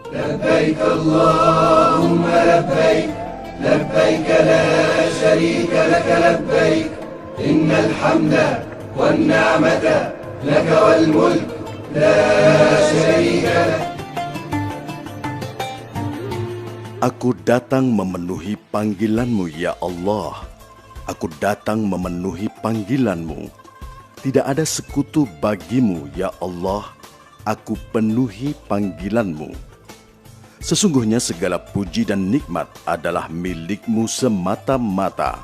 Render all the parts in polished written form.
لبيك اللهم لبيك لبيك لا شريك لك لبيك إن الحمد والنعمة لك والملك لا شريك لك. Aku datang memenuhi panggilan-Mu ya Allah. Aku datang memenuhi panggilan-Mu. Tidak ada sekutu bagi-Mu ya Allah. Aku penuhi panggilan-Mu. Sesungguhnya segala puji dan nikmat adalah milik-Mu semata-mata.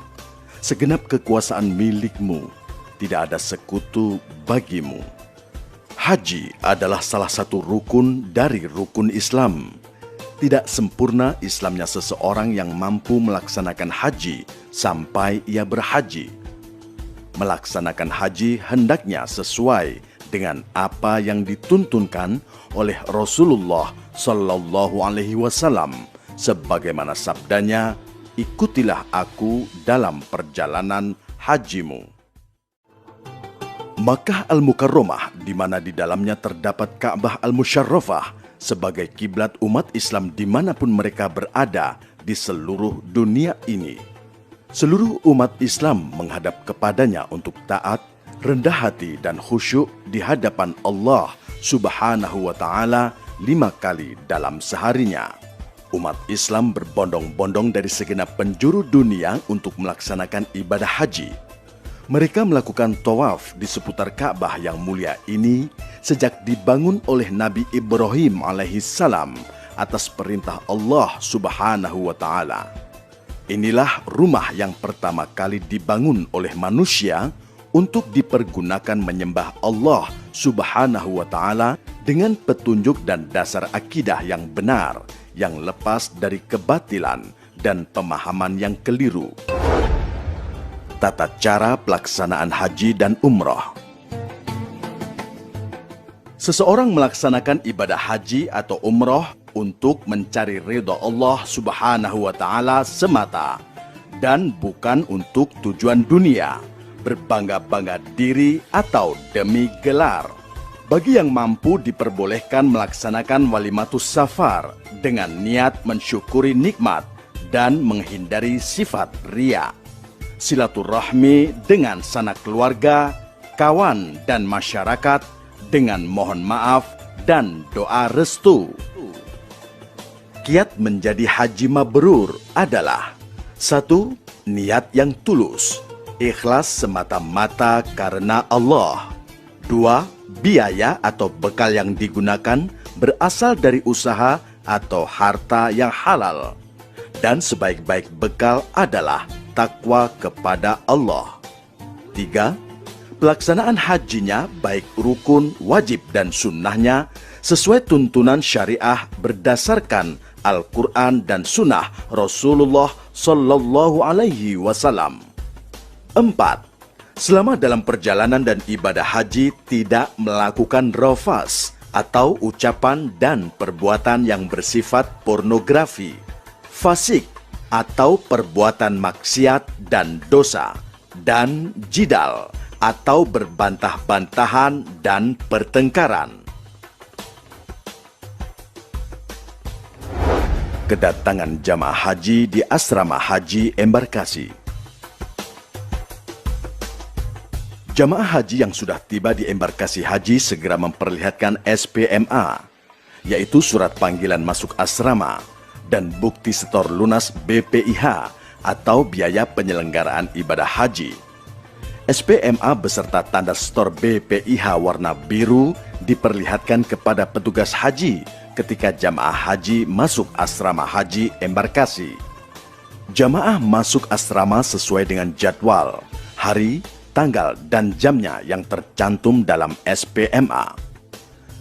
Segenap kekuasaan milik-Mu. Tidak ada sekutu bagi-Mu. Haji adalah salah satu rukun dari rukun Islam. Tidak sempurna Islamnya seseorang yang mampu melaksanakan haji sampai ia berhaji. Melaksanakan haji hendaknya sesuai dengan apa yang dituntunkan oleh Rasulullah Sallallahu Alaihi Wasallam, sebagaimana sabdanya, ikutilah aku dalam perjalanan hajimu. Makkah Al-Mukarramah, di mana di dalamnya terdapat Ka'bah Al-Musyarrafah, sebagai kiblat umat Islam dimanapun mereka berada di seluruh dunia ini. Seluruh umat Islam menghadap kepadanya untuk taat, rendah hati dan khusyuk di hadapan Allah Subhanahu wa Ta'ala 5 kali dalam seharinya. Umat Islam berbondong-bondong dari segenap penjuru dunia untuk melaksanakan ibadah haji. Mereka melakukan tawaf di seputar Ka'bah yang mulia ini sejak dibangun oleh Nabi Ibrahim alaihissalam atas perintah Allah Subhanahu wa Ta'ala. Inilah rumah yang pertama kali dibangun oleh manusia untuk dipergunakan menyembah Allah Subhanahu wa Ta'ala dengan petunjuk dan dasar akidah yang benar, yang lepas dari kebatilan dan pemahaman yang keliru. Tata cara pelaksanaan haji dan umroh. Seseorang melaksanakan ibadah haji atau umroh untuk mencari ridha Allah Subhanahu wa Ta'ala semata dan bukan untuk tujuan dunia, berbangga-bangga diri atau demi gelar. Bagi yang mampu diperbolehkan melaksanakan walimatus safar dengan niat mensyukuri nikmat dan menghindari sifat riya. Silaturahmi dengan sanak keluarga, kawan dan masyarakat dengan mohon maaf dan doa restu. Kiat menjadi haji mabrur adalah 1. Niat yang tulus, ikhlas semata-mata karena Allah. 2. Biaya atau bekal yang digunakan berasal dari usaha atau harta yang halal. Dan sebaik-baik bekal adalah takwa kepada Allah. 3. Pelaksanaan hajinya baik rukun, wajib dan sunnahnya sesuai tuntunan syariah berdasarkan Al-Quran dan sunnah Rasulullah Sallallahu Alaihi Wasallam. 4. Selama dalam perjalanan dan ibadah haji tidak melakukan rafas atau ucapan dan perbuatan yang bersifat pornografi, fasik atau perbuatan maksiat dan dosa, dan jidal atau berbantah-bantahan dan pertengkaran. Kedatangan jamaah haji di asrama haji embarkasi. Jamaah haji yang sudah tiba di embarkasi haji segera memperlihatkan SPMA, yaitu surat panggilan masuk asrama, dan bukti setor lunas BPIH atau biaya penyelenggaraan ibadah haji. SPMA beserta tanda setor BPIH warna biru diperlihatkan kepada petugas haji ketika jamaah haji masuk asrama haji embarkasi. Jamaah masuk asrama sesuai dengan jadwal, hari, tanggal, dan jamnya yang tercantum dalam SPMA.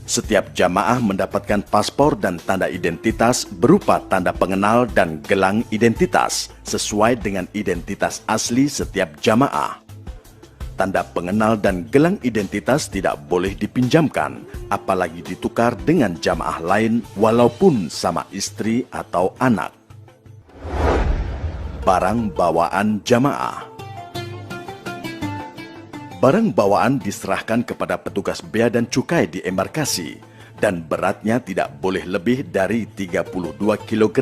Setiap jamaah mendapatkan paspor dan tanda identitas berupa tanda pengenal dan gelang identitas sesuai dengan identitas asli setiap jamaah. Tanda pengenal dan gelang identitas tidak boleh dipinjamkan, apalagi ditukar dengan jamaah lain walaupun sama istri atau anak. Barang bawaan jamaah. Barang bawaan diserahkan kepada petugas bea dan cukai di embarkasi dan beratnya tidak boleh lebih dari 32 kg.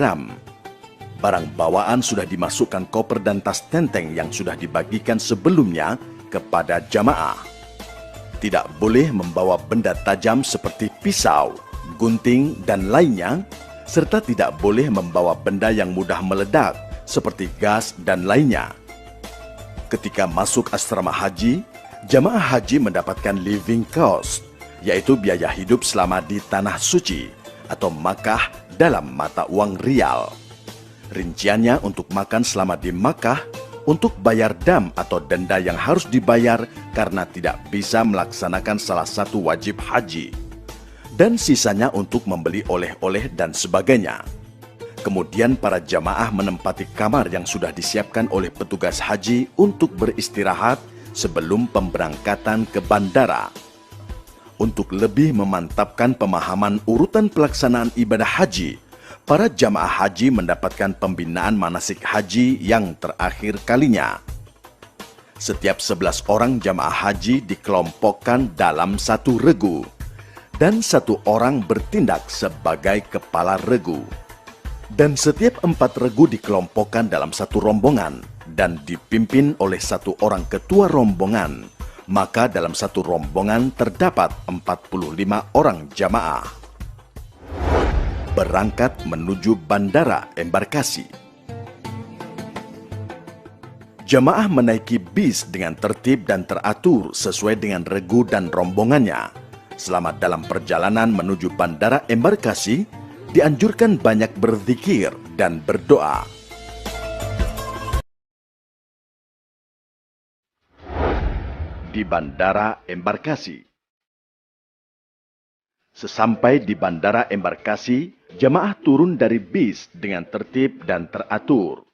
Barang bawaan sudah dimasukkan koper dan tas tenteng yang sudah dibagikan sebelumnya kepada jamaah. Tidak boleh membawa benda tajam seperti pisau, gunting, dan lainnya, serta tidak boleh membawa benda yang mudah meledak seperti gas dan lainnya. Ketika masuk asrama haji, jamaah haji mendapatkan living cost, yaitu biaya hidup selama di Tanah Suci atau Makkah dalam mata uang rial. Rinciannya untuk makan selama di Makkah, untuk bayar dam atau denda yang harus dibayar karena tidak bisa melaksanakan salah satu wajib haji, dan sisanya untuk membeli oleh-oleh dan sebagainya. Kemudian para jamaah menempati kamar yang sudah disiapkan oleh petugas haji untuk beristirahat sebelum pemberangkatan ke bandara. Untuk lebih memantapkan pemahaman urutan pelaksanaan ibadah haji, para jamaah haji mendapatkan pembinaan manasik haji yang terakhir kalinya. Setiap 11 orang jamaah haji dikelompokkan dalam satu regu, dan satu orang bertindak sebagai kepala regu. Dan setiap 4 regu dikelompokkan dalam satu rombongan dan dipimpin oleh satu orang ketua rombongan. Maka dalam satu rombongan terdapat 45 orang jamaah. Berangkat menuju bandara embarkasi. Jamaah menaiki bis dengan tertib dan teratur sesuai dengan regu dan rombongannya. Selama dalam perjalanan menuju bandara embarkasi, dianjurkan banyak berzikir dan berdoa. Di bandara embarkasi. Sesampai di bandara embarkasi, jamaah turun dari bis dengan tertib dan teratur.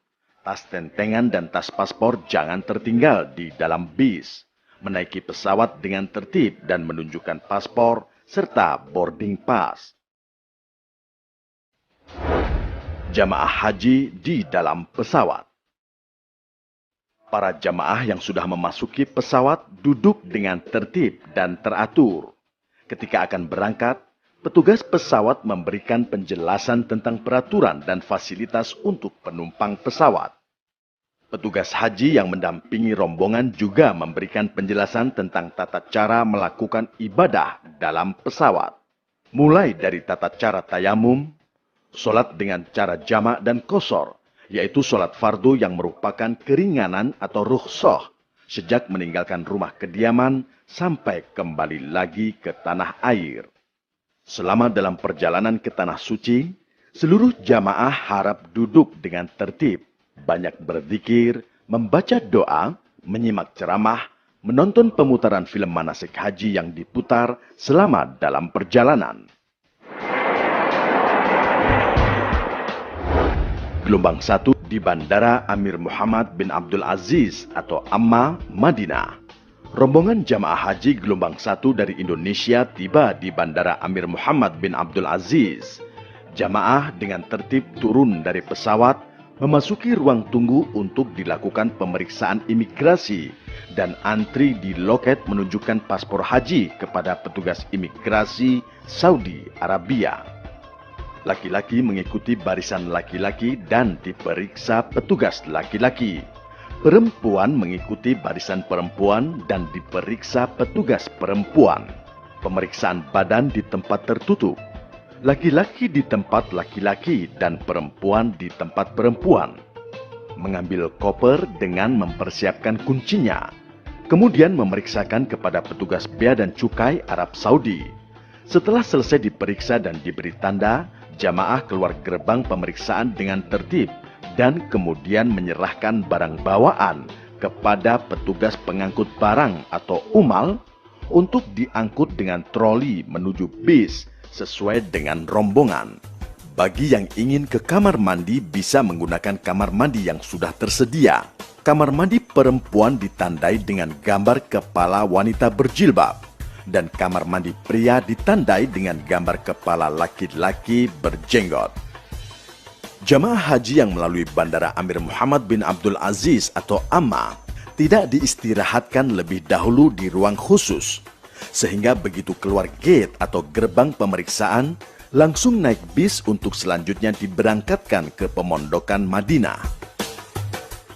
Tas tentengan dan tas paspor jangan tertinggal di dalam bis. Menaiki pesawat dengan tertib dan menunjukkan paspor serta boarding pass. Jamaah haji di dalam pesawat. Para jamaah yang sudah memasuki pesawat duduk dengan tertib dan teratur. Ketika akan berangkat, petugas pesawat memberikan penjelasan tentang peraturan dan fasilitas untuk penumpang pesawat. Petugas haji yang mendampingi rombongan juga memberikan penjelasan tentang tata cara melakukan ibadah dalam pesawat. Mulai dari tata cara tayamum, sholat dengan cara jamak dan qashar, yaitu sholat fardu yang merupakan keringanan atau rukhsah sejak meninggalkan rumah kediaman sampai kembali lagi ke tanah air. Selama dalam perjalanan ke Tanah Suci, seluruh jamaah harap duduk dengan tertib, banyak berzikir, membaca doa, menyimak ceramah, menonton pemutaran film manasik haji yang diputar selama dalam perjalanan. Gelombang 1 di Bandara Amir Muhammad bin Abdul Aziz atau Amma, Madinah. Rombongan jamaah haji gelombang 1 dari Indonesia tiba di Bandara Amir Muhammad bin Abdul Aziz. Jamaah dengan tertib turun dari pesawat, memasuki ruang tunggu untuk dilakukan pemeriksaan imigrasi dan antri di loket menunjukkan paspor haji kepada petugas imigrasi Saudi Arabia. Laki-laki mengikuti barisan laki-laki dan diperiksa petugas laki-laki. Perempuan mengikuti barisan perempuan dan diperiksa petugas perempuan. Pemeriksaan badan di tempat tertutup. Laki-laki di tempat laki-laki dan perempuan di tempat perempuan. Mengambil koper dengan mempersiapkan kuncinya. Kemudian memeriksakan kepada petugas bea dan cukai Arab Saudi. Setelah selesai diperiksa dan diberi tanda, jamaah keluar gerbang pemeriksaan dengan tertib dan kemudian menyerahkan barang bawaan kepada petugas pengangkut barang atau umal untuk diangkut dengan troli menuju bis sesuai dengan rombongan. Bagi yang ingin ke kamar mandi bisa menggunakan kamar mandi yang sudah tersedia. Kamar mandi perempuan ditandai dengan gambar kepala wanita berjilbab. Dan kamar mandi pria ditandai dengan gambar kepala laki-laki berjenggot. Jamaah haji yang melalui Bandara Amir Muhammad bin Abdul Aziz atau Amma tidak diistirahatkan lebih dahulu di ruang khusus. sehingga begitu keluar gate atau gerbang pemeriksaan, langsung naik bis untuk selanjutnya diberangkatkan ke pemondokan Madinah.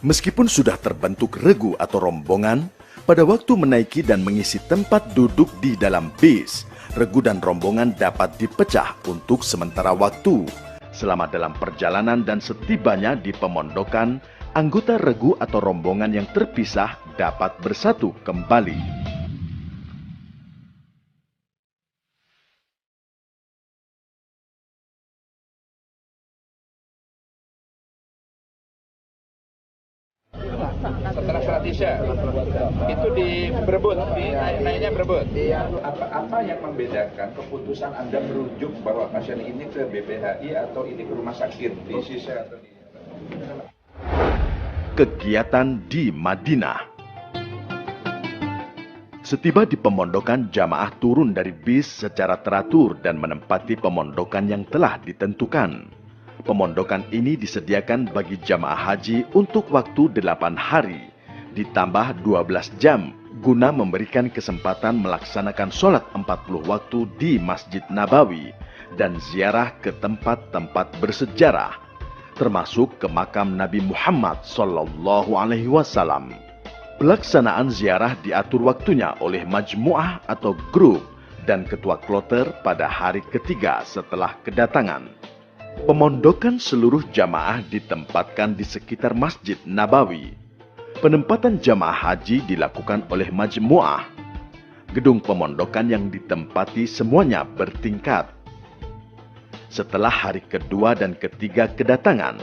Meskipun sudah terbentuk regu atau rombongan, pada waktu menaiki dan mengisi tempat duduk di dalam bis, regu dan rombongan dapat dipecah untuk sementara waktu. Selama dalam perjalanan dan setibanya di pemondokan, anggota regu atau rombongan yang terpisah dapat bersatu kembali. Setelah sholat isya itu berebut, naiknya berebut. Apa yang membedakan keputusan Anda merujuk bahwa pasien ini ke BPHI atau ini ke rumah sakit di sisa atau di... Kegiatan di Madinah. Setiba di pemondokan, jamaah turun dari bis secara teratur dan menempati pemondokan yang telah ditentukan. Pemondokan ini disediakan bagi jamaah haji untuk waktu 8 hari, ditambah 12 jam, guna memberikan kesempatan melaksanakan sholat 40 waktu di Masjid Nabawi dan ziarah ke tempat-tempat bersejarah, termasuk ke makam Nabi Muhammad SAW. Pelaksanaan ziarah diatur waktunya oleh majmuah atau grup dan ketua kloter pada hari ketiga setelah kedatangan. Pemondokan seluruh jamaah ditempatkan di sekitar Masjid Nabawi. Penempatan jamaah haji dilakukan oleh majmuah. Gedung pemondokan yang ditempati semuanya bertingkat. Setelah hari kedua dan ketiga kedatangan,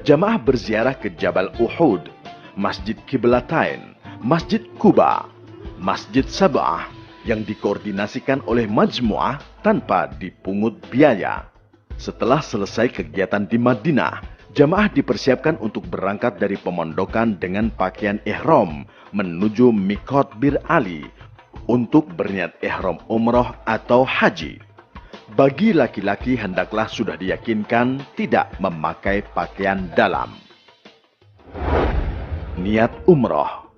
jamaah berziarah ke Jabal Uhud, Masjid Qiblatain, Masjid Quba, Masjid Sab'ah yang dikoordinasikan oleh majmuah tanpa dipungut biaya. Setelah selesai kegiatan di Madinah, jamaah dipersiapkan untuk berangkat dari pemondokan dengan pakaian ihram menuju Miqat Bir Ali untuk berniat ihram umroh atau haji. Bagi laki-laki hendaklah sudah diyakinkan tidak memakai pakaian dalam. Niat umroh.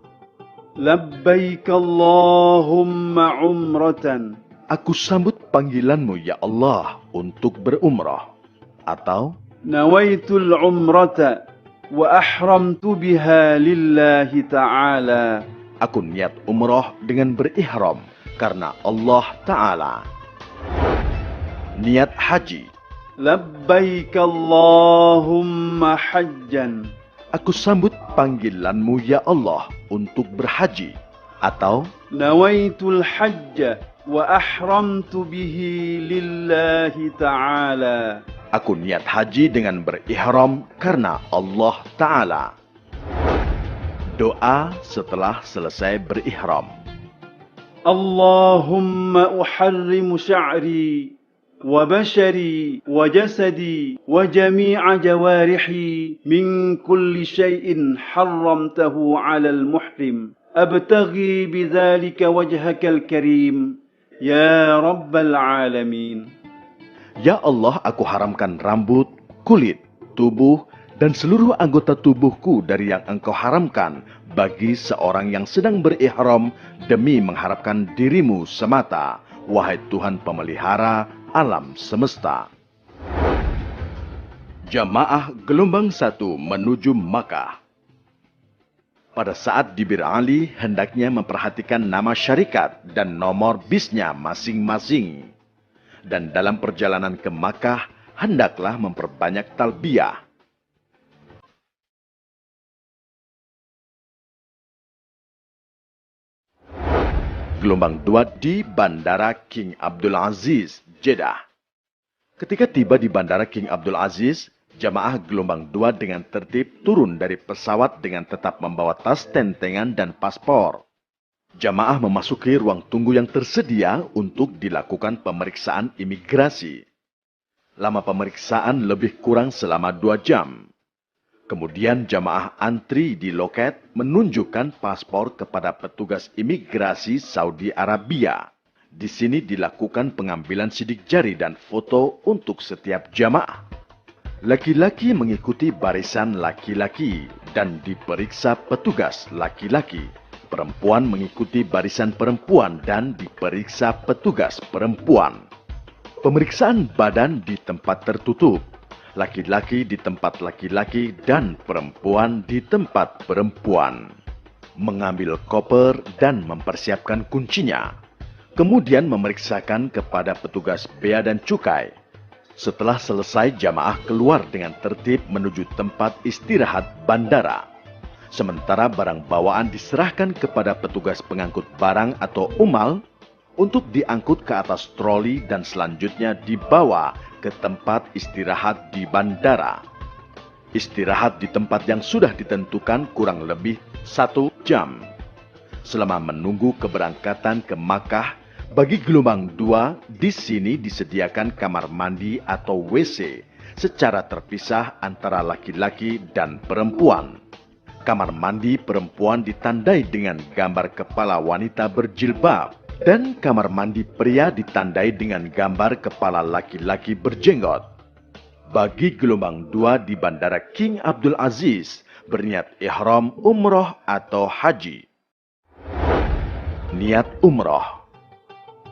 Labbaik Allahumma umratan. Aku sambut panggilanmu ya Allah untuk berumrah. Atau Nawaitul umrata wa ahramtu biha lillahi ta'ala. aku niat umrah dengan berihram karena Allah Ta'ala. Niat haji. Labbaik Allahumma hajjan. Aku sambut panggilanmu ya Allah untuk berhaji. Atau Nawaitul hajja wa ahramtu bihi lillahi ta'ala. aku niat haji dengan berihram karena Allah Ta'ala. Doa setelah selesai berihram. Allahumma uharrimu sya'ri wa bashari wa jasadi wa jami'a jawarihi min kulli syai'in harramtahu 'ala al-muhrim. Abtaghi bidzalika wajhakal karim. Ya Rabbal Alamin. Ya Allah, aku haramkan rambut, kulit, tubuh, dan seluruh anggota tubuhku dari yang Engkau haramkan bagi seorang yang sedang berihram demi mengharapkan dirimu semata, wahai Tuhan pemelihara alam semesta. Jamaah gelombang 1 menuju Makkah. Pada saat di Bir Ali, hendaknya memperhatikan nama syarikat dan nomor bisnya masing-masing. Dan dalam perjalanan ke Makkah, hendaklah memperbanyak talbiyah. Gelombang 2 di Bandara King Abdul Aziz, Jeddah. Ketika tiba di Bandara King Abdul Aziz, jamaah gelombang 2 dengan tertib turun dari pesawat dengan tetap membawa tas tentengan dan paspor. Jamaah memasuki ruang tunggu yang tersedia untuk dilakukan pemeriksaan imigrasi. Lama pemeriksaan lebih kurang selama 2 jam. Kemudian jamaah antri di loket menunjukkan paspor kepada petugas imigrasi Saudi Arabia. Di sini dilakukan pengambilan sidik jari dan foto untuk setiap jamaah. Laki-laki mengikuti barisan laki-laki dan diperiksa petugas laki-laki. perempuan mengikuti barisan perempuan dan diperiksa petugas perempuan. Pemeriksaan badan di tempat tertutup, laki-laki di tempat laki-laki dan perempuan di tempat perempuan. Mengambil koper dan mempersiapkan kuncinya. Kemudian memeriksakan kepada petugas bea dan cukai. Setelah selesai, jamaah keluar dengan tertib menuju tempat istirahat bandara. Sementara barang bawaan diserahkan kepada petugas pengangkut barang atau umal untuk diangkut ke atas troli dan selanjutnya dibawa ke tempat istirahat di bandara. Istirahat di tempat yang sudah ditentukan kurang lebih 1 jam. Selama menunggu keberangkatan ke Makkah, bagi gelombang 2, di sini disediakan kamar mandi atau WC secara terpisah antara laki-laki dan perempuan. Kamar mandi perempuan ditandai dengan gambar kepala wanita berjilbab dan kamar mandi pria ditandai dengan gambar kepala laki-laki berjenggot. Bagi gelombang 2 di Bandara King Abdul Aziz, berniat ihram umroh atau haji. Niat umroh.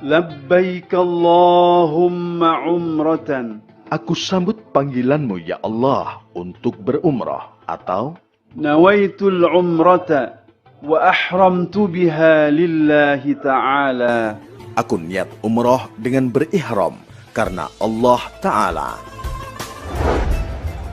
Labbaik Allahumma umratan. Aku sambut panggilanmu ya Allah untuk berumroh, atau Nawaitul umrata wa ahramtu biha lillahi ta'ala. aku niat umroh dengan berihram karena Allah Ta'ala.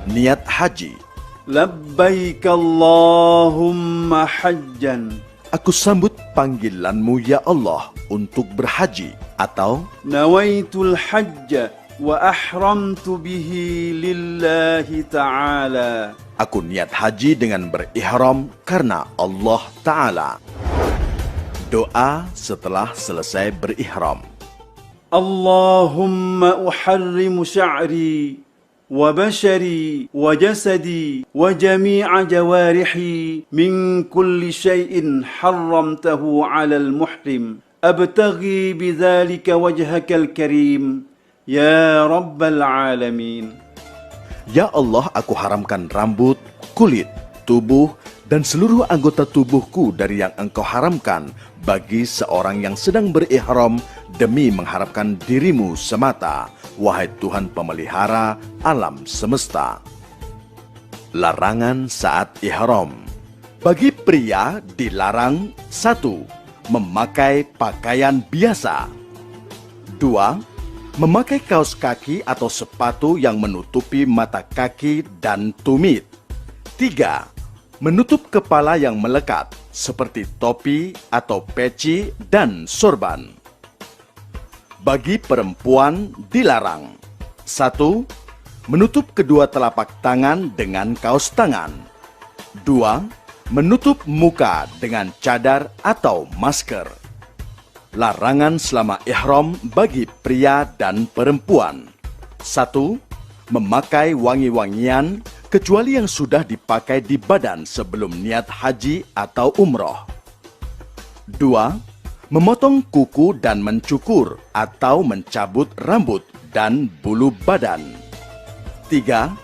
Niat haji. Labbaik Allahumma hajjan. Aku sambut panggilanmu ya Allah untuk berhaji, atau Nawaitul hajja wa ahramtu bihi lillahi ta'ala. aku niat haji dengan berihram karena Allah Ta'ala. Doa setelah selesai berihram. Allahumma uharrimu sya'ri wa bashari wa jasadi wa jami'a jawarihi min kulli syai'in harramtahu 'alal muhrim. Abtaghi bidzalika wajhakal karim ya rabbal alamin. Ya Allah, aku haramkan rambut, kulit, tubuh, dan seluruh anggota tubuhku dari yang Engkau haramkan bagi seorang yang sedang berihram demi mengharapkan dirimu semata, wahai Tuhan pemelihara alam semesta. Larangan saat ihram. Bagi pria dilarang: 1. Memakai pakaian biasa. 2. Memakai kaos kaki atau sepatu yang menutupi mata kaki dan tumit. 3. Menutup kepala yang melekat seperti topi atau peci dan sorban. Bagi perempuan dilarang: 1. Menutup kedua telapak tangan dengan kaos tangan. 2. Menutup muka dengan cadar atau masker. Larangan selama ihram bagi pria dan perempuan: 1. Memakai wangi-wangian kecuali yang sudah dipakai di badan sebelum niat haji atau umroh. 2. Memotong kuku dan mencukur atau mencabut rambut dan bulu badan. 3.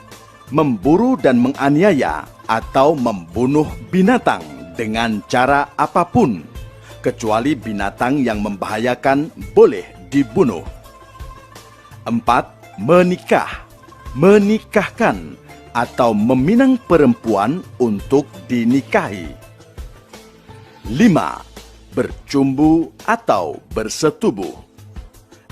Memburu dan menganiaya atau membunuh binatang dengan cara apapun, kecuali binatang yang membahayakan boleh dibunuh. 4. Menikah, menikahkan, atau meminang perempuan untuk dinikahi. 5. Bercumbu atau bersetubuh.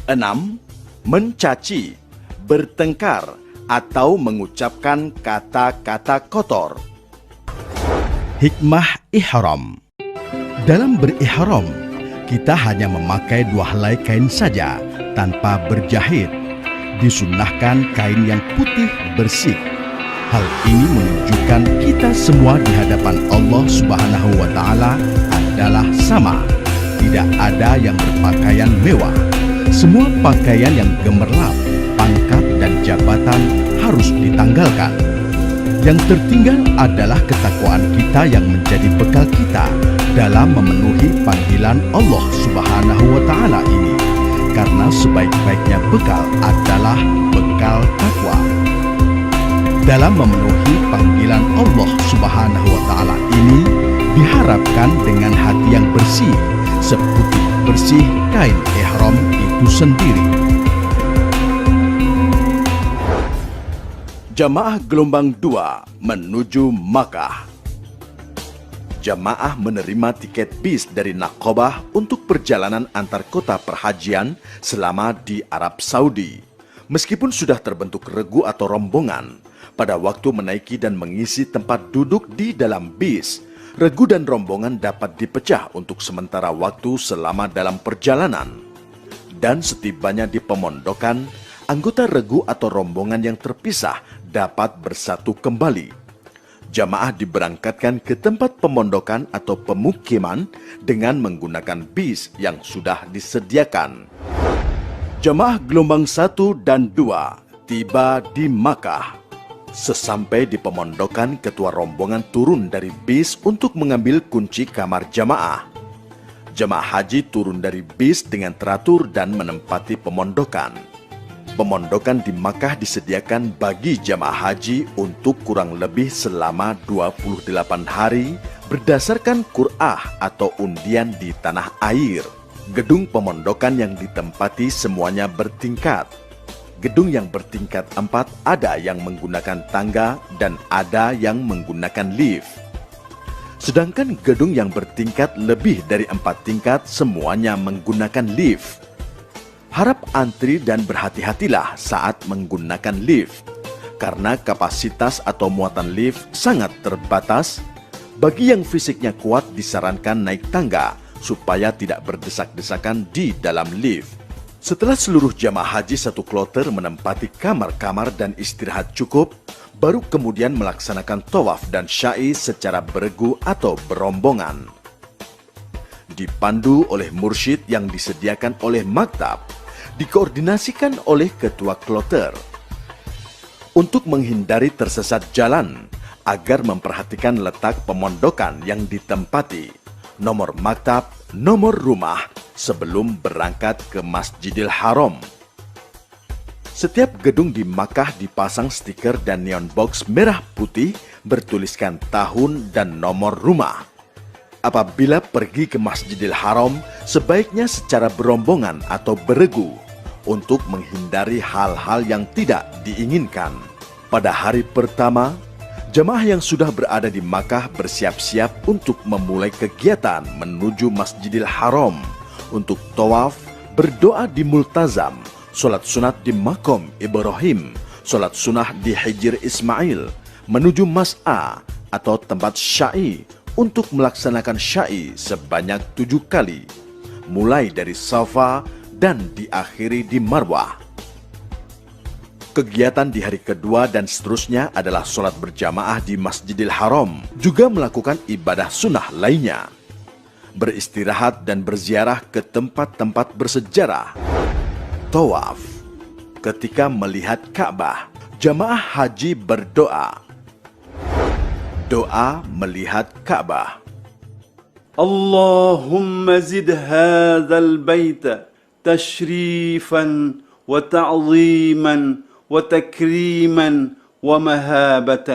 6. Mencaci, bertengkar, atau mengucapkan kata-kata kotor. Hikmah ihram. Dalam berihram, kita hanya memakai 2 helai kain saja tanpa berjahit. Disunnahkan kain yang putih bersih. Hal ini menunjukkan kita semua di hadapan Allah Subhanahu wa Ta'ala adalah sama. Tidak ada yang berpakaian mewah. Semua pakaian yang gemerlap, pangkat, dan jabatan harus ditanggalkan. Yang tertinggal adalah ketakwaan kita yang menjadi bekal kita dalam memenuhi panggilan Allah Subhanahu wa Ta'ala ini. Karena sebaik-baiknya bekal adalah bekal takwa. Dalam memenuhi panggilan Allah Subhanahu wa Ta'ala ini, diharapkan dengan hati yang bersih, seputih bersih kain ihram itu sendiri. Jamaah gelombang 2 menuju Makkah. Jamaah menerima tiket bis dari Naqabah untuk perjalanan antar kota perhajian selama di Arab Saudi. Meskipun sudah terbentuk regu atau rombongan, pada waktu menaiki dan mengisi tempat duduk di dalam bis, regu dan rombongan dapat dipecah untuk sementara waktu selama dalam perjalanan. Dan setibanya di pemondokan, anggota regu atau rombongan yang terpisah dapat bersatu kembali. Jamaah diberangkatkan ke tempat pemondokan atau pemukiman dengan menggunakan bis yang sudah disediakan. Jamaah gelombang 1 dan 2 tiba di Makkah. Sesampai di pemondokan, ketua rombongan turun dari bis untuk mengambil kunci kamar jamaah. Jamaah haji turun dari bis dengan teratur dan menempati pemondokan. Pemondokan di Makkah disediakan bagi jamaah haji untuk kurang lebih selama 28 hari berdasarkan qur'ah atau undian di tanah air. Gedung pemondokan yang ditempati semuanya bertingkat. Gedung yang bertingkat 4 ada yang menggunakan tangga dan ada yang menggunakan lift. Sedangkan gedung yang bertingkat lebih dari 4 tingkat semuanya menggunakan lift. Harap antri dan berhati-hatilah saat menggunakan lift, karena kapasitas atau muatan lift sangat terbatas. Bagi yang fisiknya kuat disarankan naik tangga, supaya tidak berdesak-desakan di dalam lift. Setelah seluruh jamaah haji satu kloter menempati kamar-kamar dan istirahat cukup, baru kemudian melaksanakan tawaf dan sya'i secara beregu atau berombongan. Dipandu oleh mursyid yang disediakan oleh maktab, dikoordinasikan oleh ketua kloter. Untuk menghindari tersesat jalan, agar memperhatikan letak pemondokan yang ditempati, nomor maktab, nomor rumah, sebelum berangkat ke Masjidil Haram. Setiap gedung di Makkah dipasang stiker dan neon box merah putih bertuliskan tahun dan nomor rumah. Apabila pergi ke Masjidil Haram, sebaiknya secara berombongan atau beregu, untuk menghindari hal-hal yang tidak diinginkan. Pada hari pertama, jamaah yang sudah berada di Makkah bersiap-siap untuk memulai kegiatan menuju Masjidil Haram untuk tawaf, berdoa di Multazam, sholat sunat di Maqam Ibrahim, sholat sunnah di Hijr Ismail, menuju Mas'a atau tempat sya'i untuk melaksanakan sya'i sebanyak 7 kali, mulai dari Safa dan diakhiri di Marwah. Kegiatan di hari kedua dan seterusnya adalah sholat berjamaah di Masjidil Haram, juga melakukan ibadah sunnah lainnya, beristirahat dan berziarah ke tempat-tempat bersejarah. Tawaf. Ketika melihat Ka'bah, jamaah haji berdoa. Doa melihat Ka'bah. Allahumma zid hadzal baita تشريفا وتعظيما وتكريما ومهابة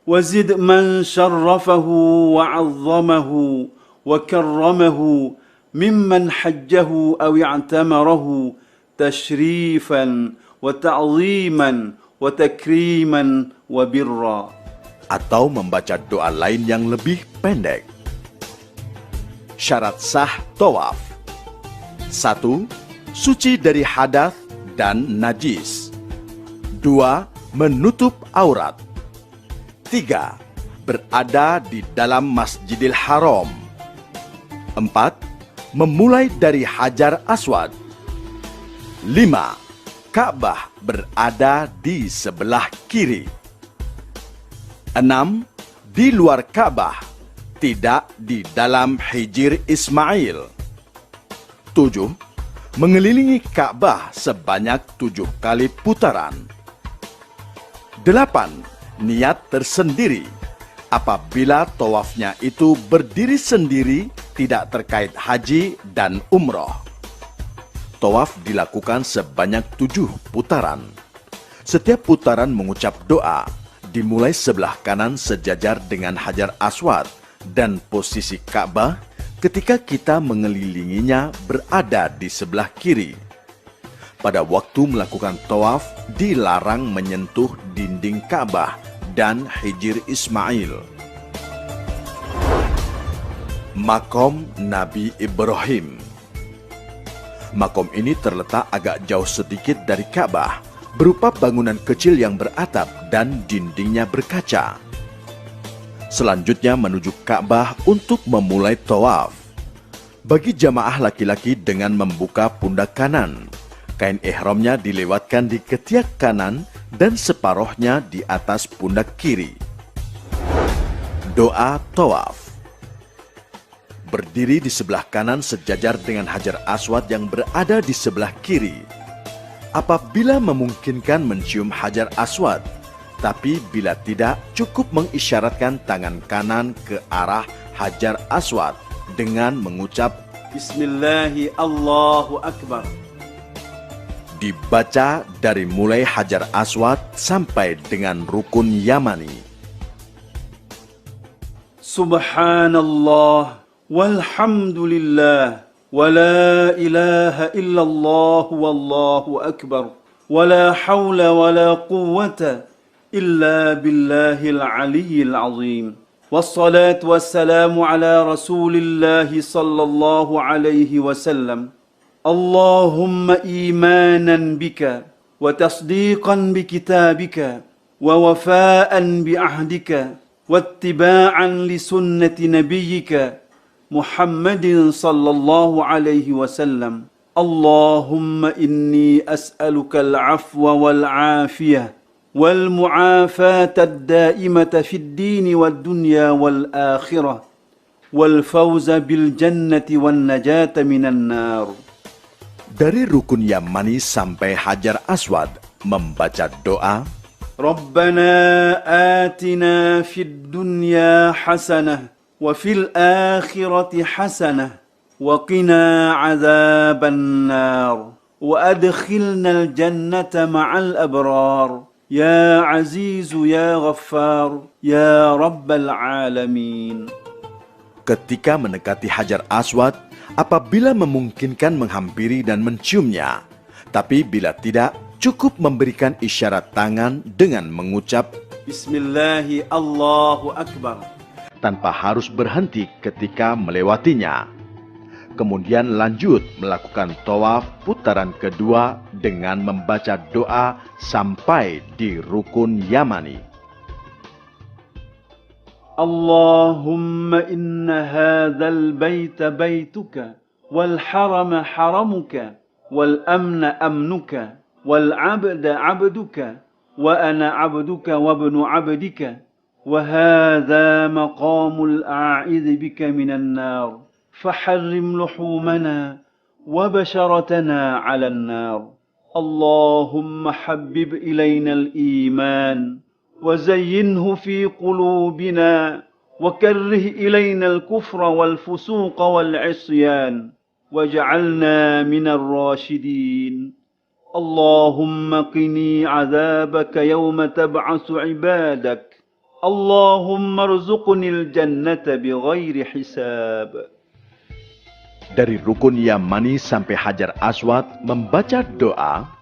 وزد من شرفه وعظمه وكرمه ممن حجه أو اعتمره تشريفا وتعظيما وتكريما وبرا. Atau membaca doa lain yang lebih pendek. Syarat sah tawaf. 1. Suci dari hadas dan najis. 2. Menutup aurat. 3. Berada di dalam Masjidil Haram. 4. Memulai dari Hajar Aswad. 5. Ka'bah berada di sebelah kiri. 6. Di luar Ka'bah, tidak di dalam Hijr Ismail. 7. Mengelilingi Ka'bah sebanyak 7 kali putaran. 8. Niat tersendiri. Apabila tawafnya itu berdiri sendiri, tidak terkait haji dan umroh. Tawaf dilakukan sebanyak 7 putaran. Setiap putaran mengucap doa, dimulai sebelah kanan sejajar dengan Hajar Aswad dan posisi Ka'bah ketika kita mengelilinginya berada di sebelah kiri. Pada waktu melakukan tawaf, dilarang menyentuh dinding Ka'bah dan Hijr Ismail. Makom Nabi Ibrahim. Makom ini terletak agak jauh sedikit dari Ka'bah, berupa bangunan kecil yang beratap dan dindingnya berkaca. Selanjutnya menuju Ka'bah untuk memulai tawaf. Bagi jamaah laki-laki dengan membuka pundak kanan, kain ihramnya dilewatkan di ketiak kanan dan separohnya di atas pundak kiri. Doa tawaf. Berdiri di sebelah kanan sejajar dengan Hajar Aswad yang berada di sebelah kiri. Apabila memungkinkan mencium Hajar Aswad, tapi bila tidak, cukup mengisyaratkan tangan kanan ke arah Hajar Aswad dengan mengucap Bismillahi Allahu Akbar. Dibaca dari mulai Hajar Aswad sampai dengan Rukun Yamani. Subhanallah walhamdulillah wa la ilaha illallah wallahu akbar wa la hawla wa la quwwata illa billahil aliyyil azim. Wassalatu wassalamu ala rasulillahi sallallahu alaihi wasallam. Allahumma imanan bika wa tasdiqan bi kitabika wa wafa'an bi ahdika wa ittiba'an li sunnati nabiyyika Muhammadin sallallahu alaihi wasallam. Allahumma inni as'aluka al-'afwa wal-'afiyah wal-mu'afata ad-da'imata fid dini wad-dunya wal-akhirah wal-fawza bil jannati wan-najata minan nar. Dari Rukun Yamani sampai Hajar Aswad membaca doa Rabbana atina fid dunya hasanah wa fil akhirati hasanah wa qina adzaban nar wa adkhilnal jannata ma'al abrar ya azizu ya ghaffar ya rabbal alamin. Ketika mendekati Hajar Aswad, apabila memungkinkan menghampiri dan menciumnya, tapi bila tidak, cukup memberikan isyarat tangan dengan mengucap Bismillahi Allahu Akbar tanpa harus berhenti ketika melewatinya. Kemudian lanjut melakukan tawaf putaran kedua dengan membaca doa sampai di Rukun Yamani. Allahumma inna hadzal baita baituka wal harama haramuka wal amna amnuka wal abda abduka wa ana abduka wa ibnu abdika wa hadza maqamul a'idh bika minan nar faharrim luhumana wa basharatana 'alan nar. Allahumma habbib ilayna al-iman وزينه في قلوبنا وكره إلينا الكفر والفسوق والعصيان واجعلنا من الراشدين. اللهم قني عذابك يوم تبعث عبادك. اللهم ارزقني الجنة بغير حساب. Dari Rukun Yamani sampai Hajar Aswad membaca doa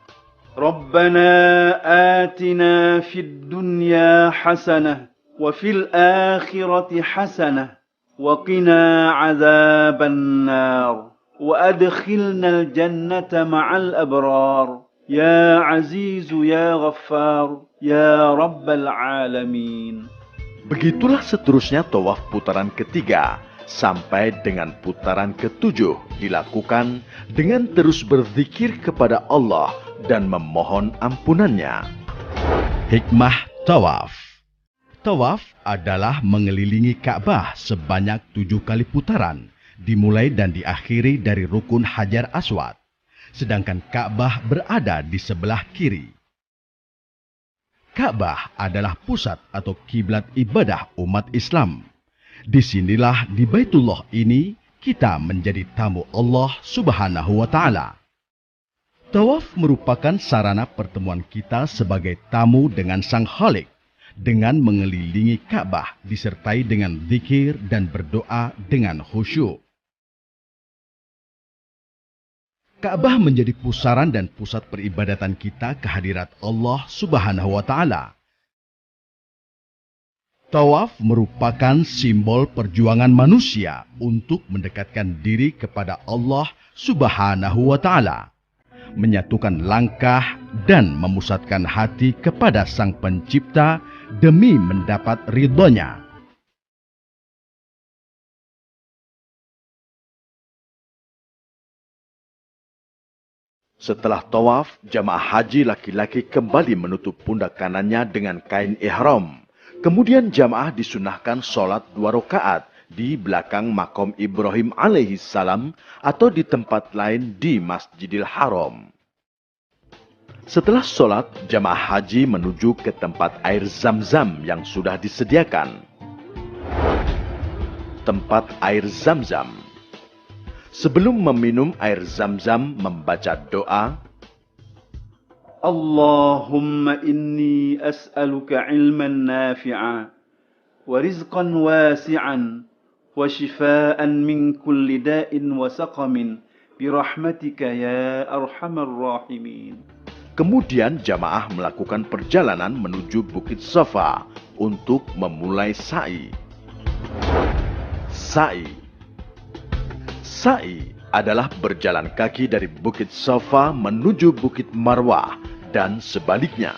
ربنا آتنا في الدنيا حسنة وفي الآخرة حسنة وقنا عذاب النار وأدخلنا الجنة مع الأبرار يا عزيز يا غفار يا رب العالمين. Begitulah seterusnya tawaf putaran ketiga sampai dengan putaran ketujuh dilakukan dengan terus berzikir kepada Allah dan memohon ampunannya. Hikmah tawaf. Tawaf adalah mengelilingi Ka'bah sebanyak 7 kali putaran, dimulai dan diakhiri dari Rukun Hajar Aswad, sedangkan Ka'bah berada di sebelah kiri. Ka'bah adalah pusat atau kiblat ibadah umat Islam. Disinilah di Baitullah ini kita menjadi tamu Allah Subhanahu wa Ta'ala. Tawaf merupakan sarana pertemuan kita sebagai tamu dengan Sang Khalik dengan mengelilingi Ka'bah disertai dengan zikir dan berdoa dengan khusyuk. Ka'bah menjadi pusaran dan pusat peribadatan kita kehadirat Allah Subhanahu wa Ta'ala. Tawaf merupakan simbol perjuangan manusia untuk mendekatkan diri kepada Allah Subhanahu wa Ta'ala, menyatukan langkah dan memusatkan hati kepada Sang Pencipta demi mendapat ridhonya. Setelah tawaf, jamaah haji laki-laki kembali menutup pundak kanannya dengan kain ihram. Kemudian jamaah disunahkan sholat 2 rakaat di belakang makom Ibrahim alaihi salam atau di tempat lain di Masjidil Haram. Setelah sholat, jamaah haji menuju ke tempat air Zam-Zam yang sudah disediakan. Tempat air Zam-Zam. Sebelum meminum air Zam-Zam, membaca doa, Allahumma inni as'aluka ilman nafi'a wa rizqan wasi'an wa shifaan min kulli da'in wa saqamin birahmatika ya arhamar rahimin. Kemudian jamaah melakukan perjalanan menuju Bukit Safa untuk memulai sa'i. Sa'i adalah berjalan kaki dari Bukit Safa menuju Bukit Marwah dan sebaliknya.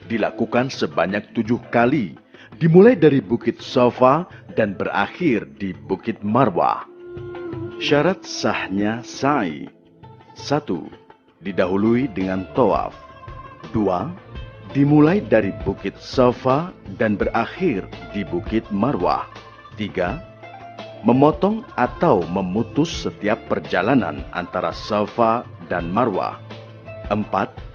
Dilakukan sebanyak 7 kali, dimulai dari Bukit Safa dan berakhir di Bukit Marwah. Syarat sahnya sa'i: 1. Didahului dengan tawaf. 2. Dimulai dari Bukit Safa dan berakhir di Bukit Marwah. 3. Memotong atau memutus setiap perjalanan antara Safa dan Marwah. 4.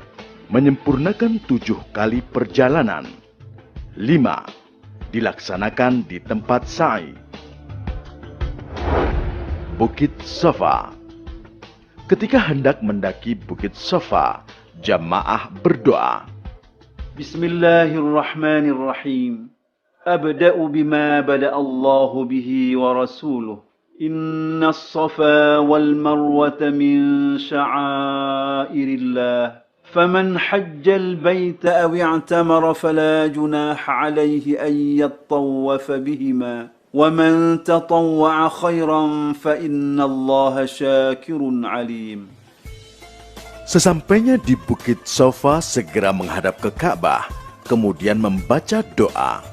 Menyempurnakan 7 kali perjalanan. 5. Dilaksanakan di tempat sa'i. Bukit Safa. Ketika hendak mendaki Bukit Safa, jamaah berdoa, Bismillahirrahmanirrahim. Abda'u bima bada'a Allahu bihi wa rasuluh. Inna as-safa wal marwata min sya'airillah. فمن حج البيت أو اعتمر فلا جناح عليه أن يطوف بهما ومن تطوع خيرا فإن الله شاكر عليم. Sesampainya di Bukit Safa, segera menghadap ke Ka'bah, kemudian membaca doa,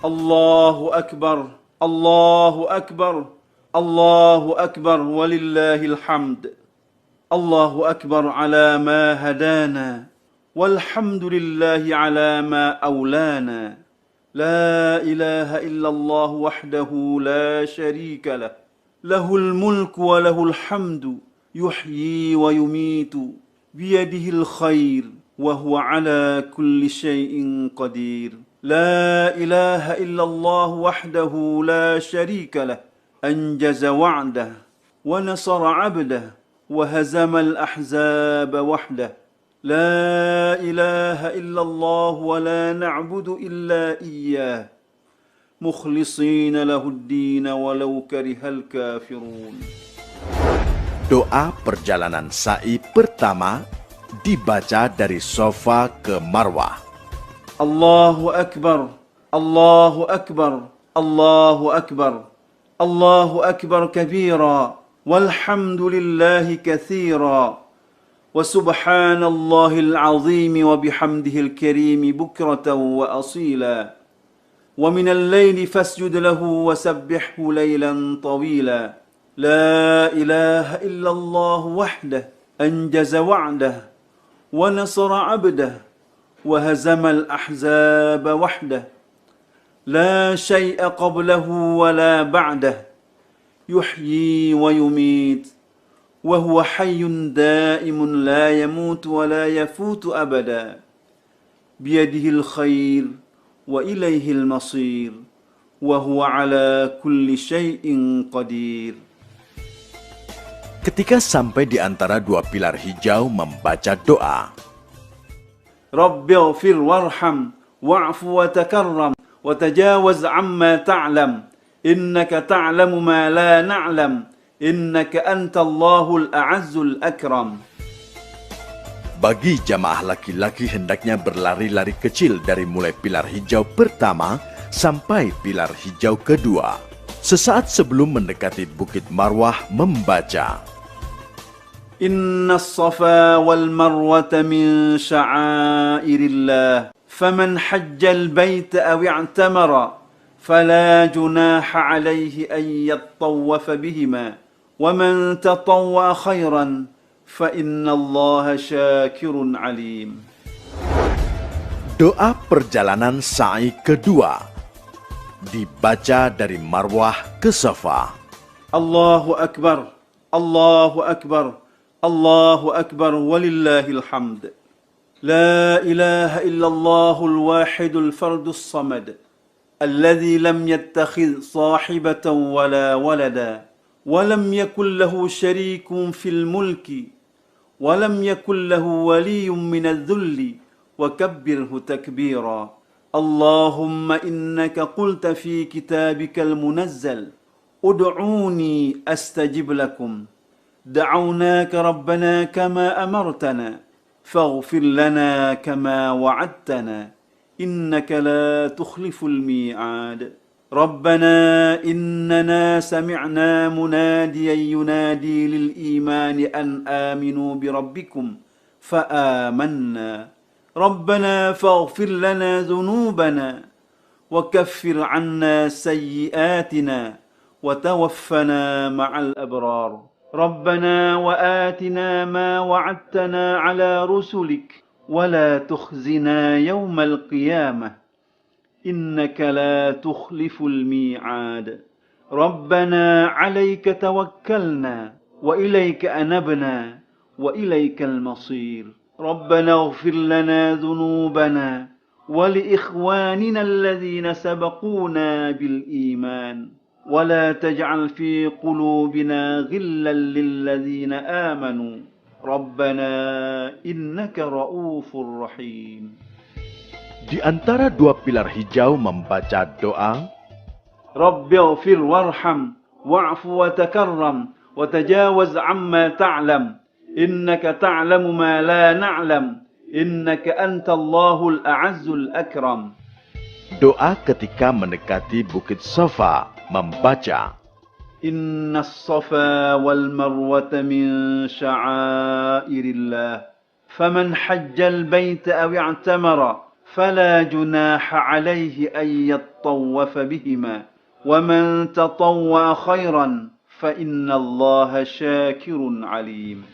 Allahu Akbar, Allahu Akbar, Allahu Akbar, walillahil hamd. Allahu Akbar ala ma hadana, walhamdulillahi ala ma awlana. La ilaha illallah wahdahu la sharika lah. Lahul mulku wa lahul hamdu, yuhyi wa yumitu, biyadihil khair, wa huwa ala kulli syai'in qadir. La ilaha illallah wahdahu la sharika lah. Anjaza wa'dah, wa nasara abdah, وهزم الأحزاب وحده. لا إله إلا الله ولا نعبد إلا إياه مخلصين له الدين ولو كره الكافرون. Doa perjalanan sa'i pertama dibaca dari Safa ke Marwah. Allahu Akbar, Allahu Akbar, Allahu Akbar, Allahu Akbar kabira. والحمد لله كثيرا وسبحان الله العظيم وبحمده الكريم بكرة وأصيلا ومن الليل فاسجد له وسبحه ليلا طويلا. لا إله إلا الله وحده أنجز وعده ونصر عبده وهزم الأحزاب وحده. لا شيء قبله ولا بعده يحيي ويميت وهو حي دائم لا يموت ولا يفوت أبدا بيده الخير وإليه المصير وهو على كل شيء قدير. Ketika sampai di antara 2 pilar hijau, membaca doa, Rabbi ighfir warham واعف وتكرم وتجاوز عما تعلم إنك تعلم ما لا نعلم إنك أنت الله الأعز الأكرم. Bagi jamaah laki-laki hendaknya berlari-lari kecil dari mulai pilar hijau pertama sampai pilar hijau kedua. Sesaat sebelum mendekati Bukit Marwah membaca, Inna as-safa wal marwata min sya'airillah faman hajjal baita aw i'tamara fala junaha alayhi an yattawafa bihima wa man tatawwa khairan fa innallaha syakirun alim. doa perjalanan sa'i kedua dibaca dari Marwah ke Safa. Allahu akbar, Allahu akbar, Allahu akbar walillahil hamd. La ilaha illallahul wahidul fardus samad alladhi lam yattakhidh sahibatan wala walada wa lam yakul lahu sharikun fil mulki ولم يكن له ولي من الذل وكبره تكبيرا اللهم إنك قلت في كتابك المنزل ادعوني أستجب لكم دعوناك ربنا كما أمرتنا فاغفر لنا كما وعدتنا إنك لا تخلف الميعاد ربنا إننا سمعنا مناديا ينادي للإيمان أن آمنوا بربكم فآمنا ربنا فاغفر لنا ذنوبنا وكفر عنا سيئاتنا وتوفنا مع الأبرار ربنا وآتنا ما وعدتنا على رسلك ولا تخزنا يوم القيامة إنك لا تخلف الميعاد ربنا عليك توكلنا وإليك أنبنا وإليك المصير ربنا اغفر لنا ذنوبنا ولإخواننا الذين سبقونا بالإيمان ولا تجعل في قلوبنا غلا للذين آمنوا ربنا إنك رؤوف رحيم. Di antara dua pilar hijau membaca doa, Rabbi ighfir warham wa'fu wa takarram wa tajawaz amma ta'lam innaka ta'lamu ma la na'lam innaka antallahul a'azzul akram. doa ketika mendekati Bukit Safa membaca, Inna as-safa wal marwata min sya'airillah faman hajjal baita aw i'tamara فلا جناح عليه أن يطوف بهما ومن تطوع خيرا فإن الله شاكر عليم.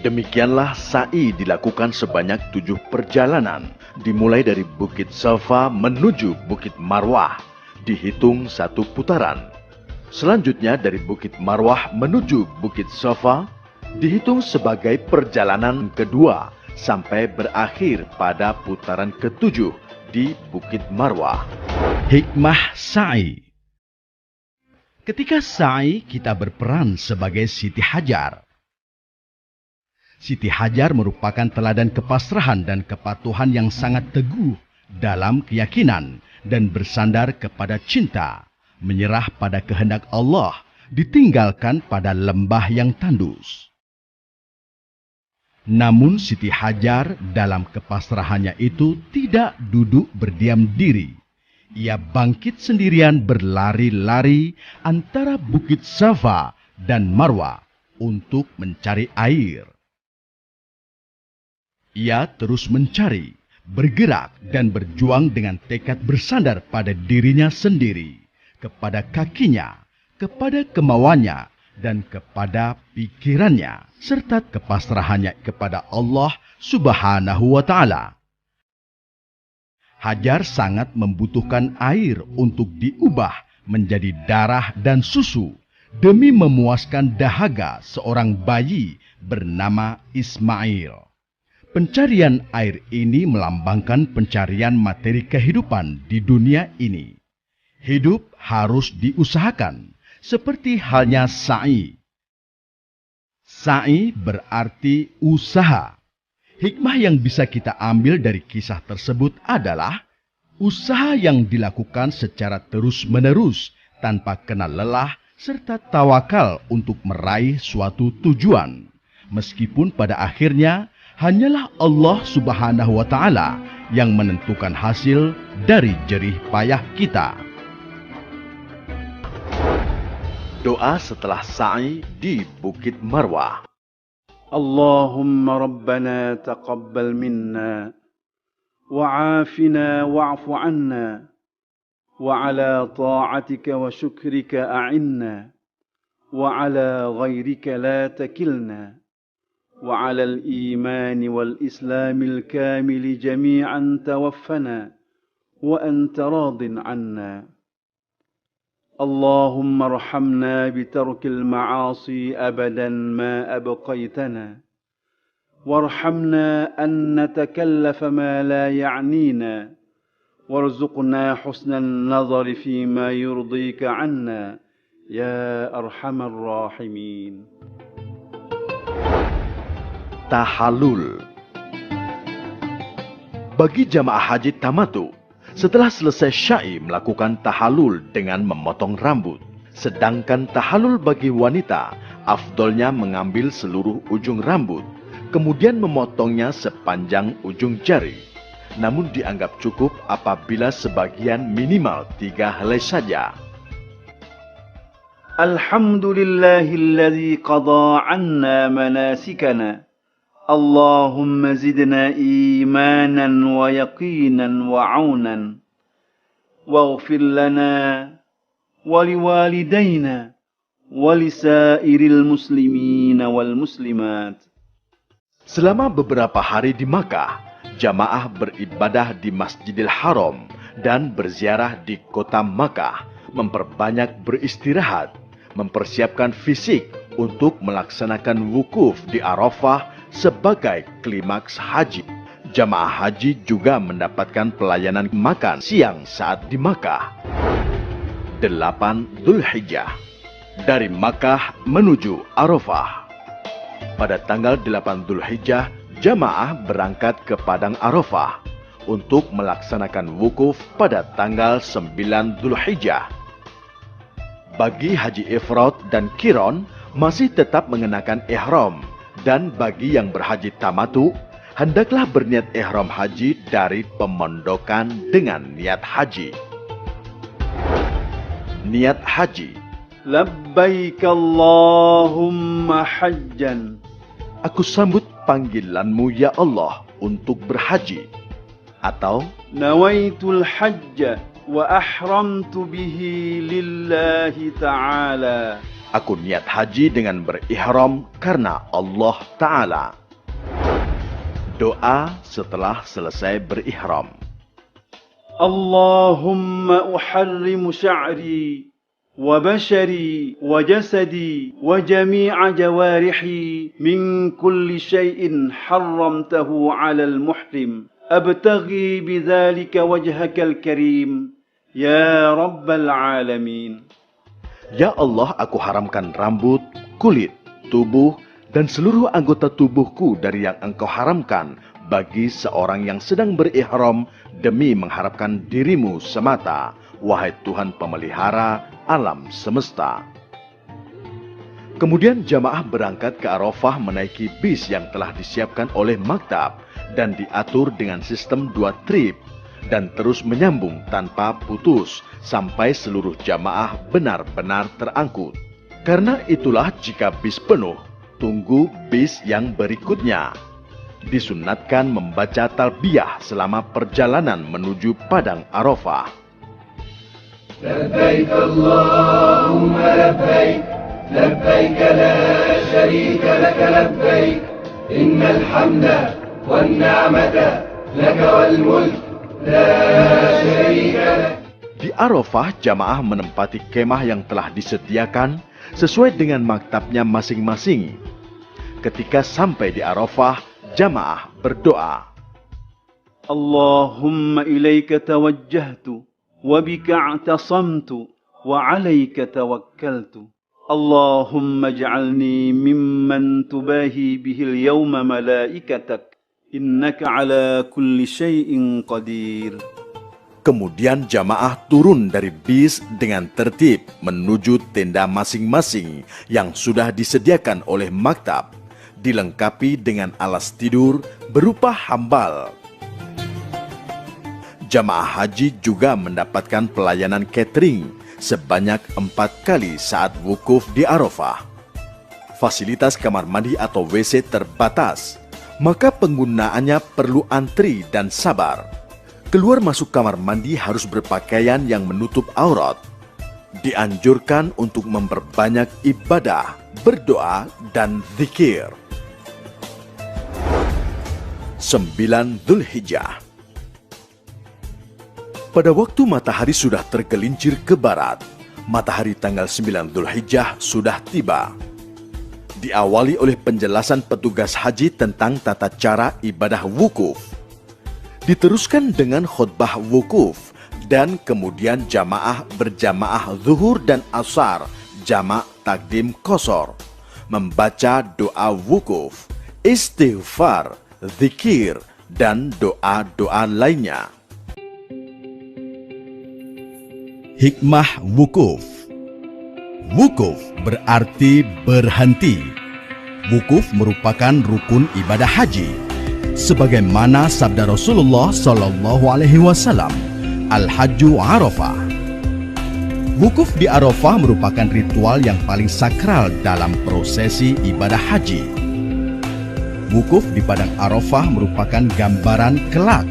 Demikianlah sa'i dilakukan sebanyak 7 perjalanan, dimulai dari Bukit Safa menuju Bukit Marwah, dihitung 1 putaran. Selanjutnya dari Bukit Marwah menuju Bukit Safa, dihitung sebagai perjalanan kedua, sampai berakhir pada putaran ke-7 di Bukit Marwah. Hikmah sa'i. Ketika sa'i, kita berperan sebagai Siti Hajar. Siti Hajar merupakan teladan kepasrahan dan kepatuhan yang sangat teguh dalam keyakinan dan bersandar kepada cinta, menyerah pada kehendak Allah, ditinggalkan pada lembah yang tandus. Namun Siti Hajar dalam kepasrahannya itu tidak duduk berdiam diri. Ia bangkit sendirian berlari-lari antara Bukit Safa dan Marwah untuk mencari air. Ia terus mencari, bergerak dan berjuang dengan tekad bersandar pada dirinya sendiri, kepada kakinya, kepada kemauannya, dan kepada pikirannya, serta kepasrahannya kepada Allah Subhanahu wa Ta'ala. Hajar sangat membutuhkan air untuk diubah menjadi darah dan susu demi memuaskan dahaga seorang bayi bernama Ismail. Pencarian air ini melambangkan pencarian materi kehidupan di dunia ini. Hidup harus diusahakan, seperti halnya sa'i. Sa'i berarti usaha. Hikmah yang bisa kita ambil dari kisah tersebut adalah Usaha yang dilakukan secara terus-menerus tanpa kenal lelah serta tawakal untuk meraih suatu tujuan. Meskipun pada akhirnya hanyalah Allah Subhanahu wa Ta'ala yang menentukan hasil dari jerih payah kita. Doa setelah sa'i di Bukit Marwah. Allahumma rabbana taqabbal minna wa'afina wa'fu anna وعلى طاعتك وشكرك أعنا وعلى غيرك لا تكلنا وعلى الإيمان والإسلام الكامل جميعا توفنا وأنت راض عنا اللهم ارحمنا بترك المعاصي أبدا ما أبقيتنا وارحمنا أن نتكلف ما لا يعنينا وارزقنا حسن النظر فيما يرضيك عنا يا أرحم الراحمين. Tahallul. Bagi jamaah haji tamatu, setelah selesai syai melakukan tahallul dengan memotong rambut. Sedangkan tahallul bagi wanita, afdolnya mengambil seluruh ujung rambut, kemudian memotongnya sepanjang ujung jari. Namun dianggap cukup apabila sebagian minimal 3 helai saja. Alhamdulillahilladzi qada 'anna manasikana. Allahumma zidna imanan wa yaqinan wa 'aunan. Waghfir lana wa liwalidayna wa lisairil muslimina wal muslimat. Selama beberapa hari di Makkah, jamaah beribadah di Masjidil Haram dan berziarah di kota Makkah, memperbanyak beristirahat, mempersiapkan fisik untuk melaksanakan wukuf di Arafah sebagai klimaks haji. Jamaah haji juga mendapatkan pelayanan makan siang saat di Makkah. 8 Dzulhijjah. Dari Makkah menuju Arafah. Pada tanggal 8 Dzulhijjah, jamaah berangkat ke Padang Arafah untuk melaksanakan wukuf pada tanggal 9 Dzulhijjah. Bagi haji ifrad dan qiron masih tetap mengenakan ihram, dan bagi yang berhaji tamatu hendaklah berniat ihram haji dari pemondokan dengan niat haji. Niat haji. Labbaik Allahumma hajjan. Aku sambut panggilanmu ya Allah untuk berhaji. Atau Nawaitul hajja wa ahramtu bihi lillahi ta'ala. aku niat haji dengan berihram karena Allah Ta'ala. Doa setelah selesai berihram. Allahumma uharrimu sya'ri وبشري وجسدي وجميع جوارحي من كل شيء حرمته على المحرم أبتغي بذلك وجهك الكريم يا رب العالمين. Ya Allah, aku haramkan rambut, kulit, tubuh, dan seluruh anggota tubuhku dari yang Engkau haramkan bagi seorang yang sedang berihram demi mengharapkan dirimu semata, wahai Tuhan pemelihara alam semesta. Kemudian jamaah berangkat ke Arafah menaiki bis yang telah disiapkan oleh maktab dan diatur dengan sistem 2 trip dan terus menyambung tanpa putus sampai seluruh jamaah benar-benar terangkut. Karena itulah jika bis penuh, tunggu bis yang berikutnya. Disunatkan membaca talbiyah selama perjalanan menuju Padang Arafah. لبيك اللهم لبيك لبيك لا شريك لك لبيك إن الحمد والنعمة لك والملك لا شريك لك. Di Arafah, jamaah menempati kemah yang telah disediakan sesuai dengan maktabnya masing-masing. Ketika sampai di Arafah, jamaah berdoa. Allahumma ilaika tawajjahtu وبك اعتصمت وعليك توكلت اللهم اجعلني ممن تباهي به اليوم ملائكتك إنك على كل شيء قدير. Kemudian jamaah turun dari bis dengan tertib menuju tenda masing-masing yang sudah disediakan oleh maktab, dilengkapi dengan alas tidur berupa hambal. Jamaah haji juga mendapatkan pelayanan catering sebanyak 4 kali saat wukuf di Arafah. Fasilitas kamar mandi atau WC terbatas, maka penggunaannya perlu antri dan sabar. Keluar masuk kamar mandi harus berpakaian yang menutup aurat. Dianjurkan untuk memperbanyak ibadah, berdoa, dan zikir. 9 Dzulhijjah. Pada waktu matahari sudah tergelincir ke barat, matahari tanggal 9 Dzulhijjah sudah tiba. Diawali oleh penjelasan petugas haji tentang tata cara ibadah wukuf. Diteruskan dengan khutbah wukuf, dan kemudian jamaah berjamaah zuhur dan asar, jamak takdim qashar, membaca doa wukuf, istighfar, zikir, dan doa-doa lainnya. Hikmah wukuf. Wukuf berarti berhenti. Wukuf merupakan rukun ibadah haji. Sebagaimana sabda Rasulullah SAW, Al-Hajju Arafah. Wukuf di Arafah merupakan ritual yang paling sakral dalam prosesi ibadah haji. Wukuf di Padang Arafah merupakan gambaran kelak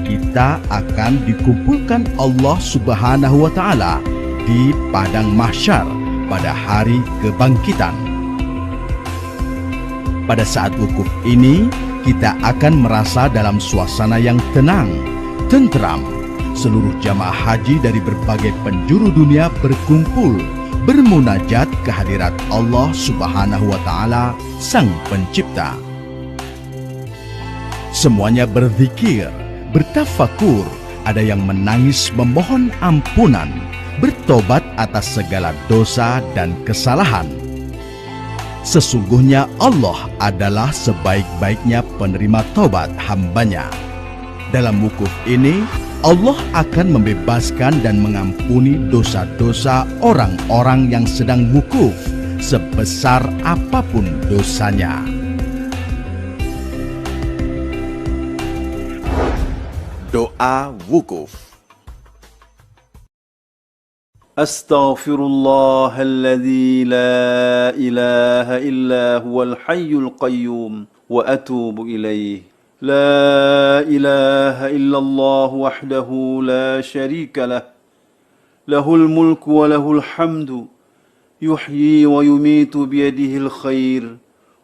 kita akan dikumpulkan Allah Subhanahu wa Ta'ala di Padang Mahsyar pada hari kebangkitan. Pada saat wukuf ini, kita akan merasa dalam suasana yang tenang, tentram. Seluruh jamaah haji dari berbagai penjuru dunia berkumpul, bermunajat kehadirat Allah Subhanahu wa Ta'ala, Sang Pencipta. Semuanya berzikir, bertafakur, ada yang menangis memohon ampunan, bertobat atas segala dosa dan kesalahan. Sesungguhnya Allah adalah sebaik-baiknya penerima tobat hambanya. Dalam wukuf ini, Allah akan membebaskan dan mengampuni dosa-dosa orang-orang yang sedang wukuf, sebesar apapun dosanya. Doa wukuf. أستغفر الله الذي لا إله إلا هو الحي القيوم وأتوب إليه لا إله إلا الله وحده لا شريك له له الملك وله الحمد يحيي ويميت بيده الخير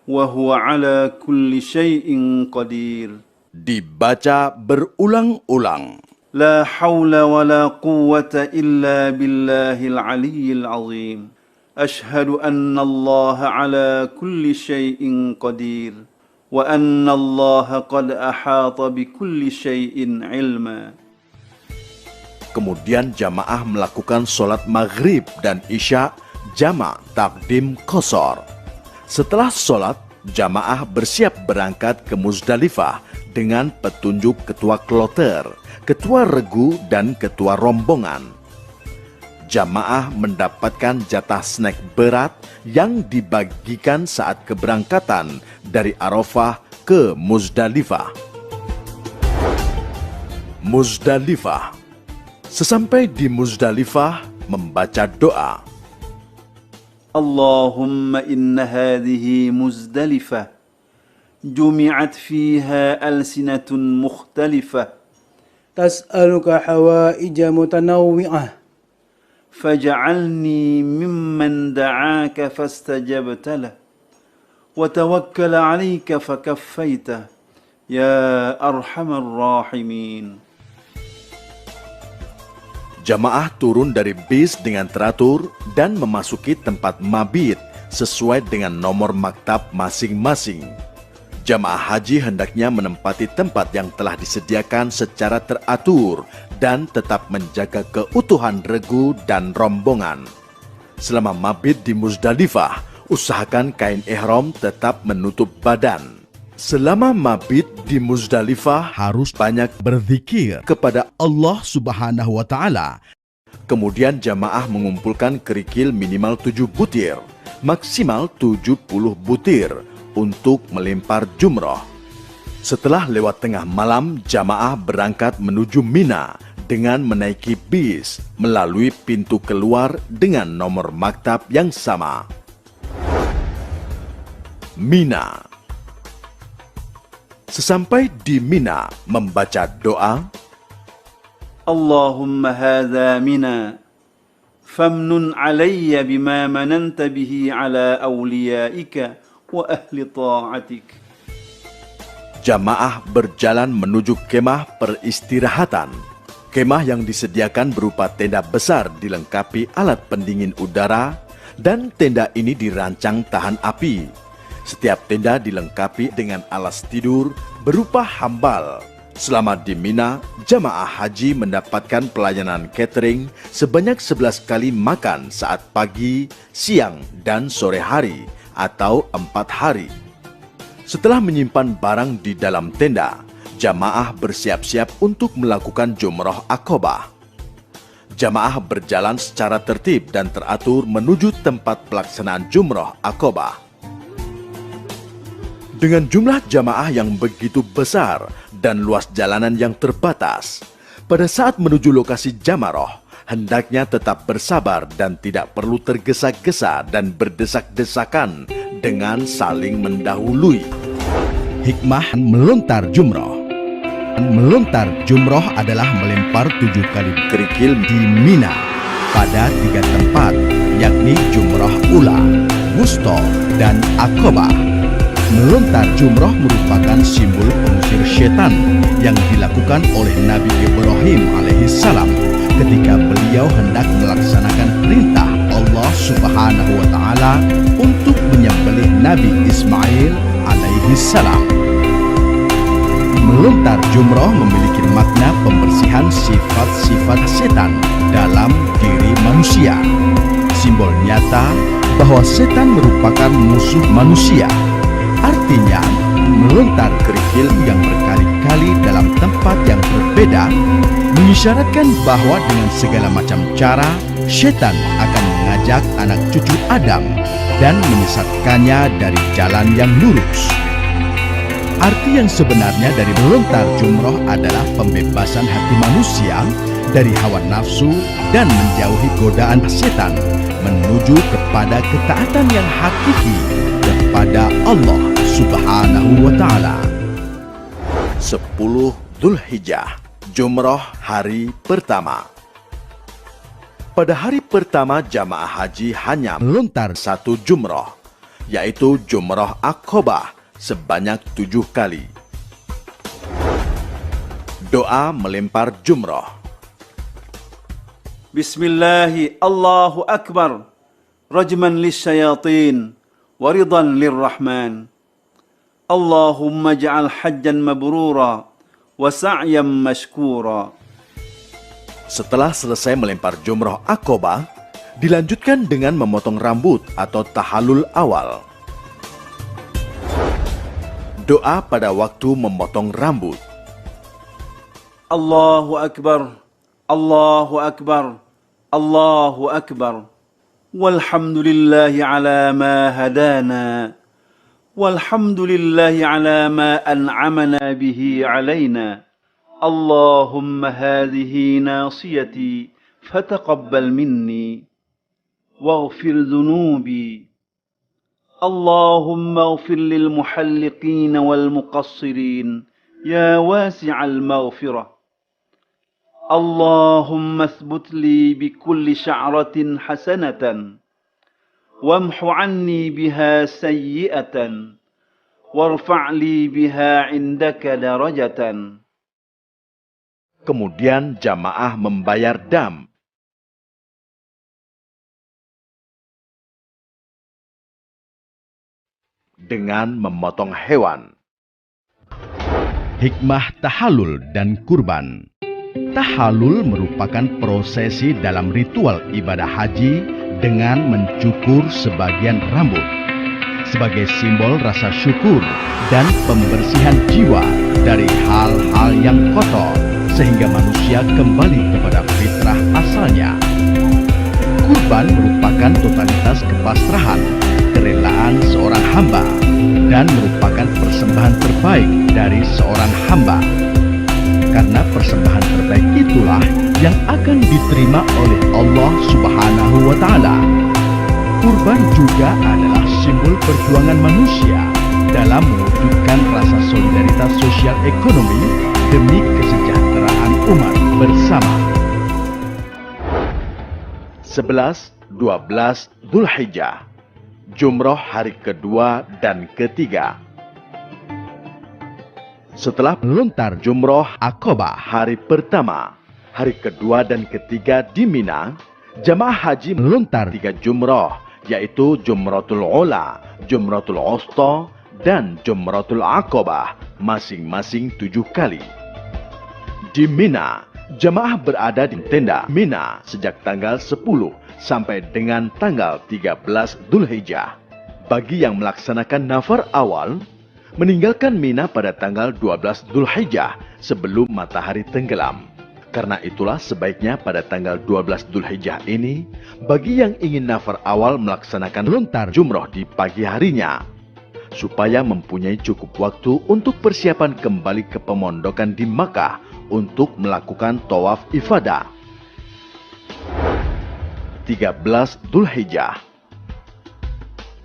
وهو على كل شيء قدير. Dibaca berulang-ulang. لا حول ولا قوة إلا بالله العلي العظيم أشهد أن الله على كل شيء قدير وأن الله قد أحاط بكل شيء علما. Kemudian jamaah melakukan sholat maghrib dan isya jamak takdim qashar. Setelah sholat, jamaah bersiap berangkat ke Muzdalifah dengan petunjuk ketua kloter, ketua regu, dan ketua rombongan. Jamaah mendapatkan jatah snack berat yang dibagikan saat keberangkatan dari Arafah ke Muzdalifah. Muzdalifah. Sesampai di Muzdalifah, membaca doa. اللهم إن هذه مزدلفة جمعت فيها ألسنة مختلفة تسألك حوائج متنوعة فاجعلني ممن دعاك فاستجبت له وتوكل عليك فكفيته يا أرحم الراحمين. Jamaah turun dari bis dengan teratur dan memasuki tempat mabit sesuai dengan nomor maktab masing-masing. Jamaah haji hendaknya menempati tempat yang telah disediakan secara teratur dan tetap menjaga keutuhan regu dan rombongan. Selama mabit di Muzdalifah, usahakan kain ihram tetap menutup badan. Selama mabit di Muzdalifah harus banyak berzikir kepada Allah Subhanahu wa Ta'ala. Kemudian jamaah mengumpulkan kerikil minimal 7 butir, maksimal 70 butir untuk melempar jumroh. Setelah lewat tengah malam, jamaah berangkat menuju Mina dengan menaiki bis melalui pintu keluar dengan nomor maktab yang sama. Mina. Sesampai di Mina, membaca doa, Allahumma hadha mina famnun alayya bima mananta bihi ala awliyaika wa ahli ta'atik. jamaah berjalan menuju kemah peristirahatan. Kemah yang disediakan berupa tenda besar dilengkapi alat pendingin udara, dan tenda ini dirancang tahan api. Setiap tenda dilengkapi dengan alas tidur berupa hambal. Selama di Mina, jamaah haji mendapatkan pelayanan catering sebanyak 11 kali makan saat pagi, siang, dan sore hari atau 4 hari. Setelah menyimpan barang di dalam tenda, jamaah bersiap-siap untuk melakukan jumroh Aqobah. Jamaah berjalan secara tertib dan teratur menuju tempat pelaksanaan jumroh Aqobah. Dengan jumlah jamaah yang begitu besar dan luas jalanan yang terbatas, pada saat menuju lokasi jamaroh, hendaknya tetap bersabar dan tidak perlu tergesa-gesa dan berdesak-desakan dengan saling mendahului. Hikmah melontar jumroh. Melontar jumroh adalah melempar 7 kali kerikil di Mina pada 3 tempat, yakni jumroh ula, wusta, dan Aqobah. Melontar jumroh merupakan simbol pengusir setan yang dilakukan oleh Nabi Ibrahim alaihissalam ketika beliau hendak melaksanakan perintah Allah Subhanahu wa Ta'ala untuk menyembelih Nabi Ismail alaihissalam. Melontar jumroh memiliki makna pembersihan sifat-sifat setan dalam diri manusia. Simbol nyata bahwa setan merupakan musuh manusia. Artinya, melontar kerikil yang berkali-kali dalam tempat yang berbeda mengisyaratkan bahwa dengan segala macam cara, setan akan mengajak anak cucu Adam dan menyesatkannya dari jalan yang lurus. Arti yang sebenarnya dari melontar jumroh adalah pembebasan hati manusia dari hawa nafsu dan menjauhi godaan setan menuju kepada ketaatan yang hakiki kepada Allah Subhanahu wa Ta'ala. 10 Dzulhijjah, jumroh hari pertama. Pada hari pertama jamaah haji hanya melontar 1 jumroh, yaitu jumroh Aqobah sebanyak 7 kali. Doa melempar jumroh. Bismillahi Allahu Akbar, rajman lisyayatin, waridan lirrahman. Allahumma ja'al hajjan mabrura wa sa'yan mashkura. Setelah selesai melempar jumroh Aqobah, dilanjutkan dengan memotong rambut atau tahallul awal. Doa pada waktu memotong rambut. Allahu Akbar, Allahu Akbar, Allahu Akbar. Walhamdulillahi ala ma hadana. Walhamdulillahi ala ma an'amana bihi alaina. Allahumma hadhihi nasiyati fataqabbal minni waghfir dhunubi. Allahumma ighfir lil muhalliqin wal muqassirin ya wasi'al maghfirah. Allahumma athbut li bi kulli sya'ratin hasanatan wamhu anni biha sayyi'atan warfa' li biha indaka darajatan. Kemudian jamaah membayar dam. Dengan memotong hewan. Hikmah tahallul dan kurban. Tahallul merupakan prosesi dalam ritual ibadah haji dengan mencukur sebagian rambut. sebagai simbol rasa syukur dan pembersihan jiwa dari hal-hal yang kotor sehingga manusia kembali kepada fitrah asalnya. Kurban merupakan totalitas kepasrahan, kerelaan seorang hamba, dan merupakan persembahan terbaik dari seorang hamba. Karena persembahan terbaik itulah yang akan diterima oleh Allah Subhanahu wa Ta'ala. Kurban juga adalah simbol perjuangan manusia dalam mewujudkan rasa solidaritas sosial ekonomi demi kesejahteraan umat bersama. 11-12 Dzulhijjah, Jumroh hari kedua dan ketiga. Setelah melontar Jumroh Aqabah hari pertama, hari kedua dan ketiga di Mina, jamaah haji melontar 3 jumroh, yaitu Jumratul Ula, Jumratul Wusta, dan Jumratul Aqabah, masing-masing 7 kali. Di Mina, jamaah berada di tenda Mina sejak tanggal 10 sampai dengan tanggal 13 Dzulhijjah. Bagi yang melaksanakan nafar awal, meninggalkan Mina pada tanggal 12 Dzulhijjah sebelum matahari tenggelam. Karena itulah sebaiknya pada tanggal 12 Dzulhijjah ini, bagi yang ingin nafar awal melaksanakan lontar jumroh di pagi harinya, supaya mempunyai cukup waktu untuk persiapan kembali ke pemondokan di Makkah untuk melakukan tawaf ifadah. 13 Dzulhijjah.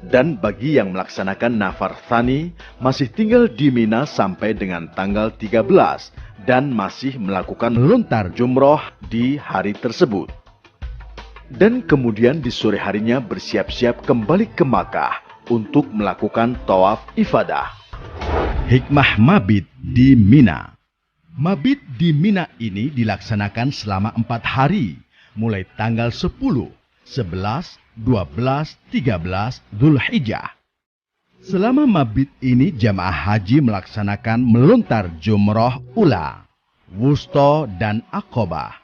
Dan bagi yang melaksanakan nafar tsani masih tinggal di Mina sampai dengan tanggal 13 dan masih melakukan lontar jumroh di hari tersebut. Dan kemudian di sore harinya bersiap-siap kembali ke Makkah untuk melakukan tawaf ifadah. Hikmah mabit di Mina. Mabit di Mina ini dilaksanakan selama 4 hari, mulai tanggal 10, 11, 12, 13 Dzulhijjah. Selama mabit ini jamaah haji melaksanakan melontar Jumroh Ula, Wusta, dan Aqabah.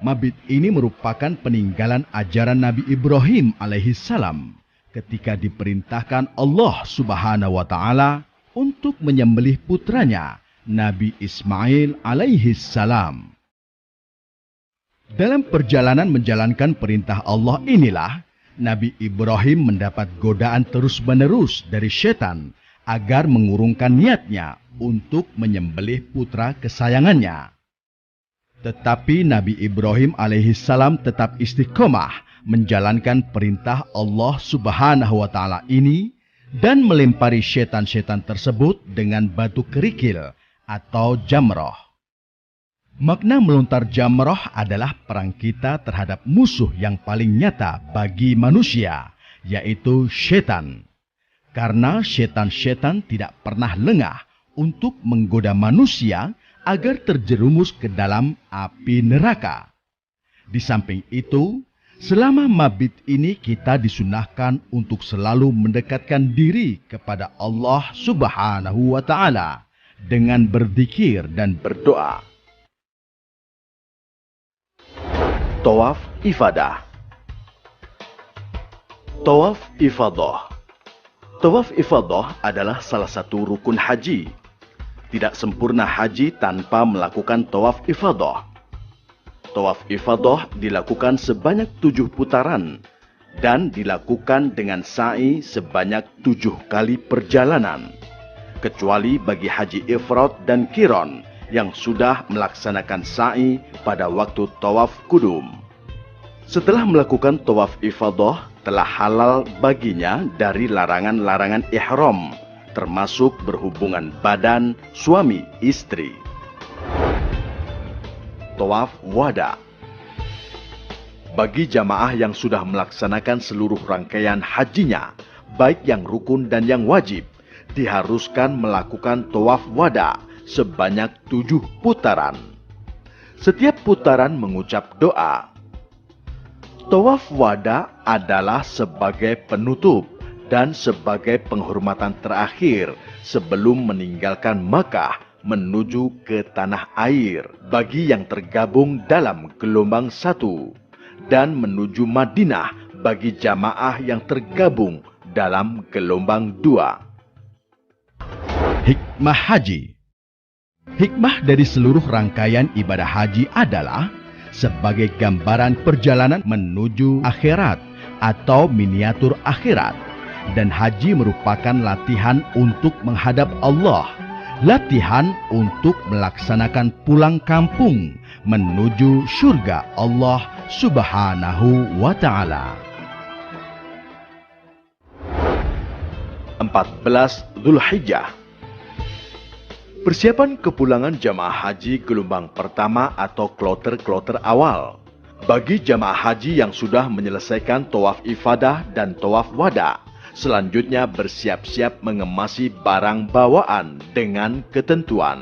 Mabit ini merupakan peninggalan ajaran Nabi Ibrahim alaihissalam ketika diperintahkan Allah Subhanahu wa Ta'ala untuk menyembelih putranya Nabi Ismail alaihissalam. Dalam perjalanan menjalankan perintah Allah inilah Nabi Ibrahim mendapat godaan terus-menerus dari setan agar mengurungkan niatnya untuk menyembelih putra kesayangannya. Tetapi Nabi Ibrahim alaihissalam tetap istiqomah menjalankan perintah Allah Subhanahu wa Ta'ala ini dan melempari setan-setan tersebut dengan batu kerikil atau jamroh. Makna melontar jamroh adalah perang kita terhadap musuh yang paling nyata bagi manusia, yaitu setan. Karena setan-setan tidak pernah lengah untuk menggoda manusia agar terjerumus ke dalam api neraka. Di samping itu, selama mabit ini kita disunahkan untuk selalu mendekatkan diri kepada Allah Subhanahu wa Ta'ala dengan berzikir dan berdoa. Tawaf ifadah. Tawaf ifadah. Tawaf ifadah adalah salah satu rukun haji. Tidak sempurna haji tanpa melakukan tawaf ifadah. Tawaf ifadah dilakukan sebanyak 7 putaran dan dilakukan dengan sa'i sebanyak 7 kali perjalanan, kecuali bagi haji ifrad dan qiran yang sudah melaksanakan sa'i pada waktu tawaf kudum. Setelah melakukan tawaf ifadah, telah halal baginya dari larangan-larangan ihram, termasuk berhubungan badan suami istri. Tawaf wada. Bagi jamaah yang sudah melaksanakan seluruh rangkaian hajinya, baik yang rukun dan yang wajib, diharuskan melakukan tawaf wada sebanyak 7 putaran. Setiap putaran mengucap doa. Tawaf wada adalah sebagai penutup dan sebagai penghormatan terakhir sebelum meninggalkan Makkah menuju ke tanah air bagi yang tergabung dalam gelombang 1 dan menuju Madinah bagi jamaah yang tergabung dalam gelombang 2. Hikmah haji. Hikmah dari seluruh rangkaian ibadah haji adalah sebagai gambaran perjalanan menuju akhirat atau miniatur akhirat. Dan haji merupakan latihan untuk menghadap Allah, latihan untuk melaksanakan pulang kampung menuju surga Allah Subhanahu wa Ta'ala. 14 Dzulhijjah. Persiapan kepulangan jamaah haji gelombang pertama atau kloter-kloter awal. Bagi jamaah haji yang sudah menyelesaikan tawaf ifadah dan tawaf wada, selanjutnya bersiap-siap mengemasi barang bawaan dengan ketentuan.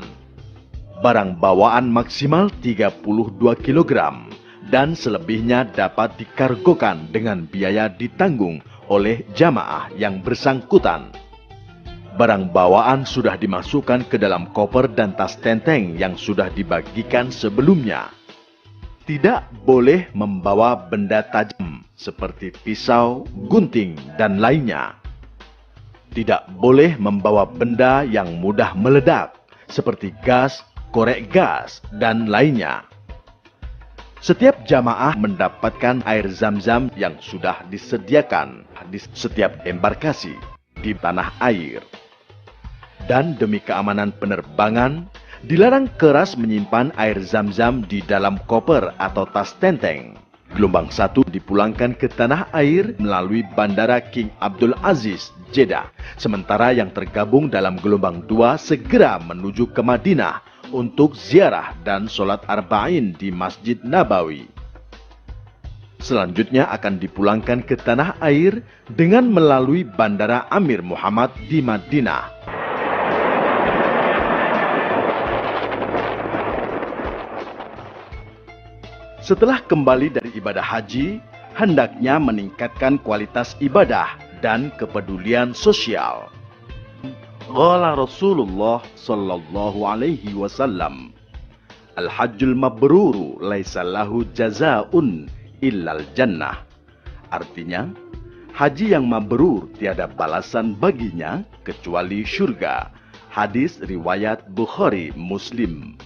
Barang bawaan maksimal 32 kg dan selebihnya dapat dikargokan dengan biaya ditanggung oleh jamaah yang bersangkutan. Barang bawaan sudah dimasukkan ke dalam koper dan tas tenteng yang sudah dibagikan sebelumnya. Tidak boleh membawa benda tajam seperti pisau, gunting, dan lainnya. Tidak boleh membawa benda yang mudah meledak seperti gas, korek gas, dan lainnya. Setiap jamaah mendapatkan air zam-zam yang sudah disediakan di setiap embarkasi di tanah air. Dan demi keamanan penerbangan, dilarang keras menyimpan air zam-zam di dalam koper atau tas tenteng. Gelombang 1 dipulangkan ke tanah air melalui Bandara King Abdul Aziz, Jeddah. Sementara yang tergabung dalam gelombang 2 segera menuju ke Madinah untuk ziarah dan sholat arba'in di Masjid Nabawi. Selanjutnya akan dipulangkan ke tanah air dengan melalui Bandara Amir Muhammad di Madinah. Setelah kembali dari ibadah haji, hendaknya meningkatkan kualitas ibadah dan kepedulian sosial. Qala Rasulullah sallallahu alaihi wasallam, Al-hajjul mabruru laisa lahu jazaa'un illal jannah. Artinya, haji yang mabrur tiada balasan baginya kecuali syurga. Hadis riwayat Bukhari Muslim.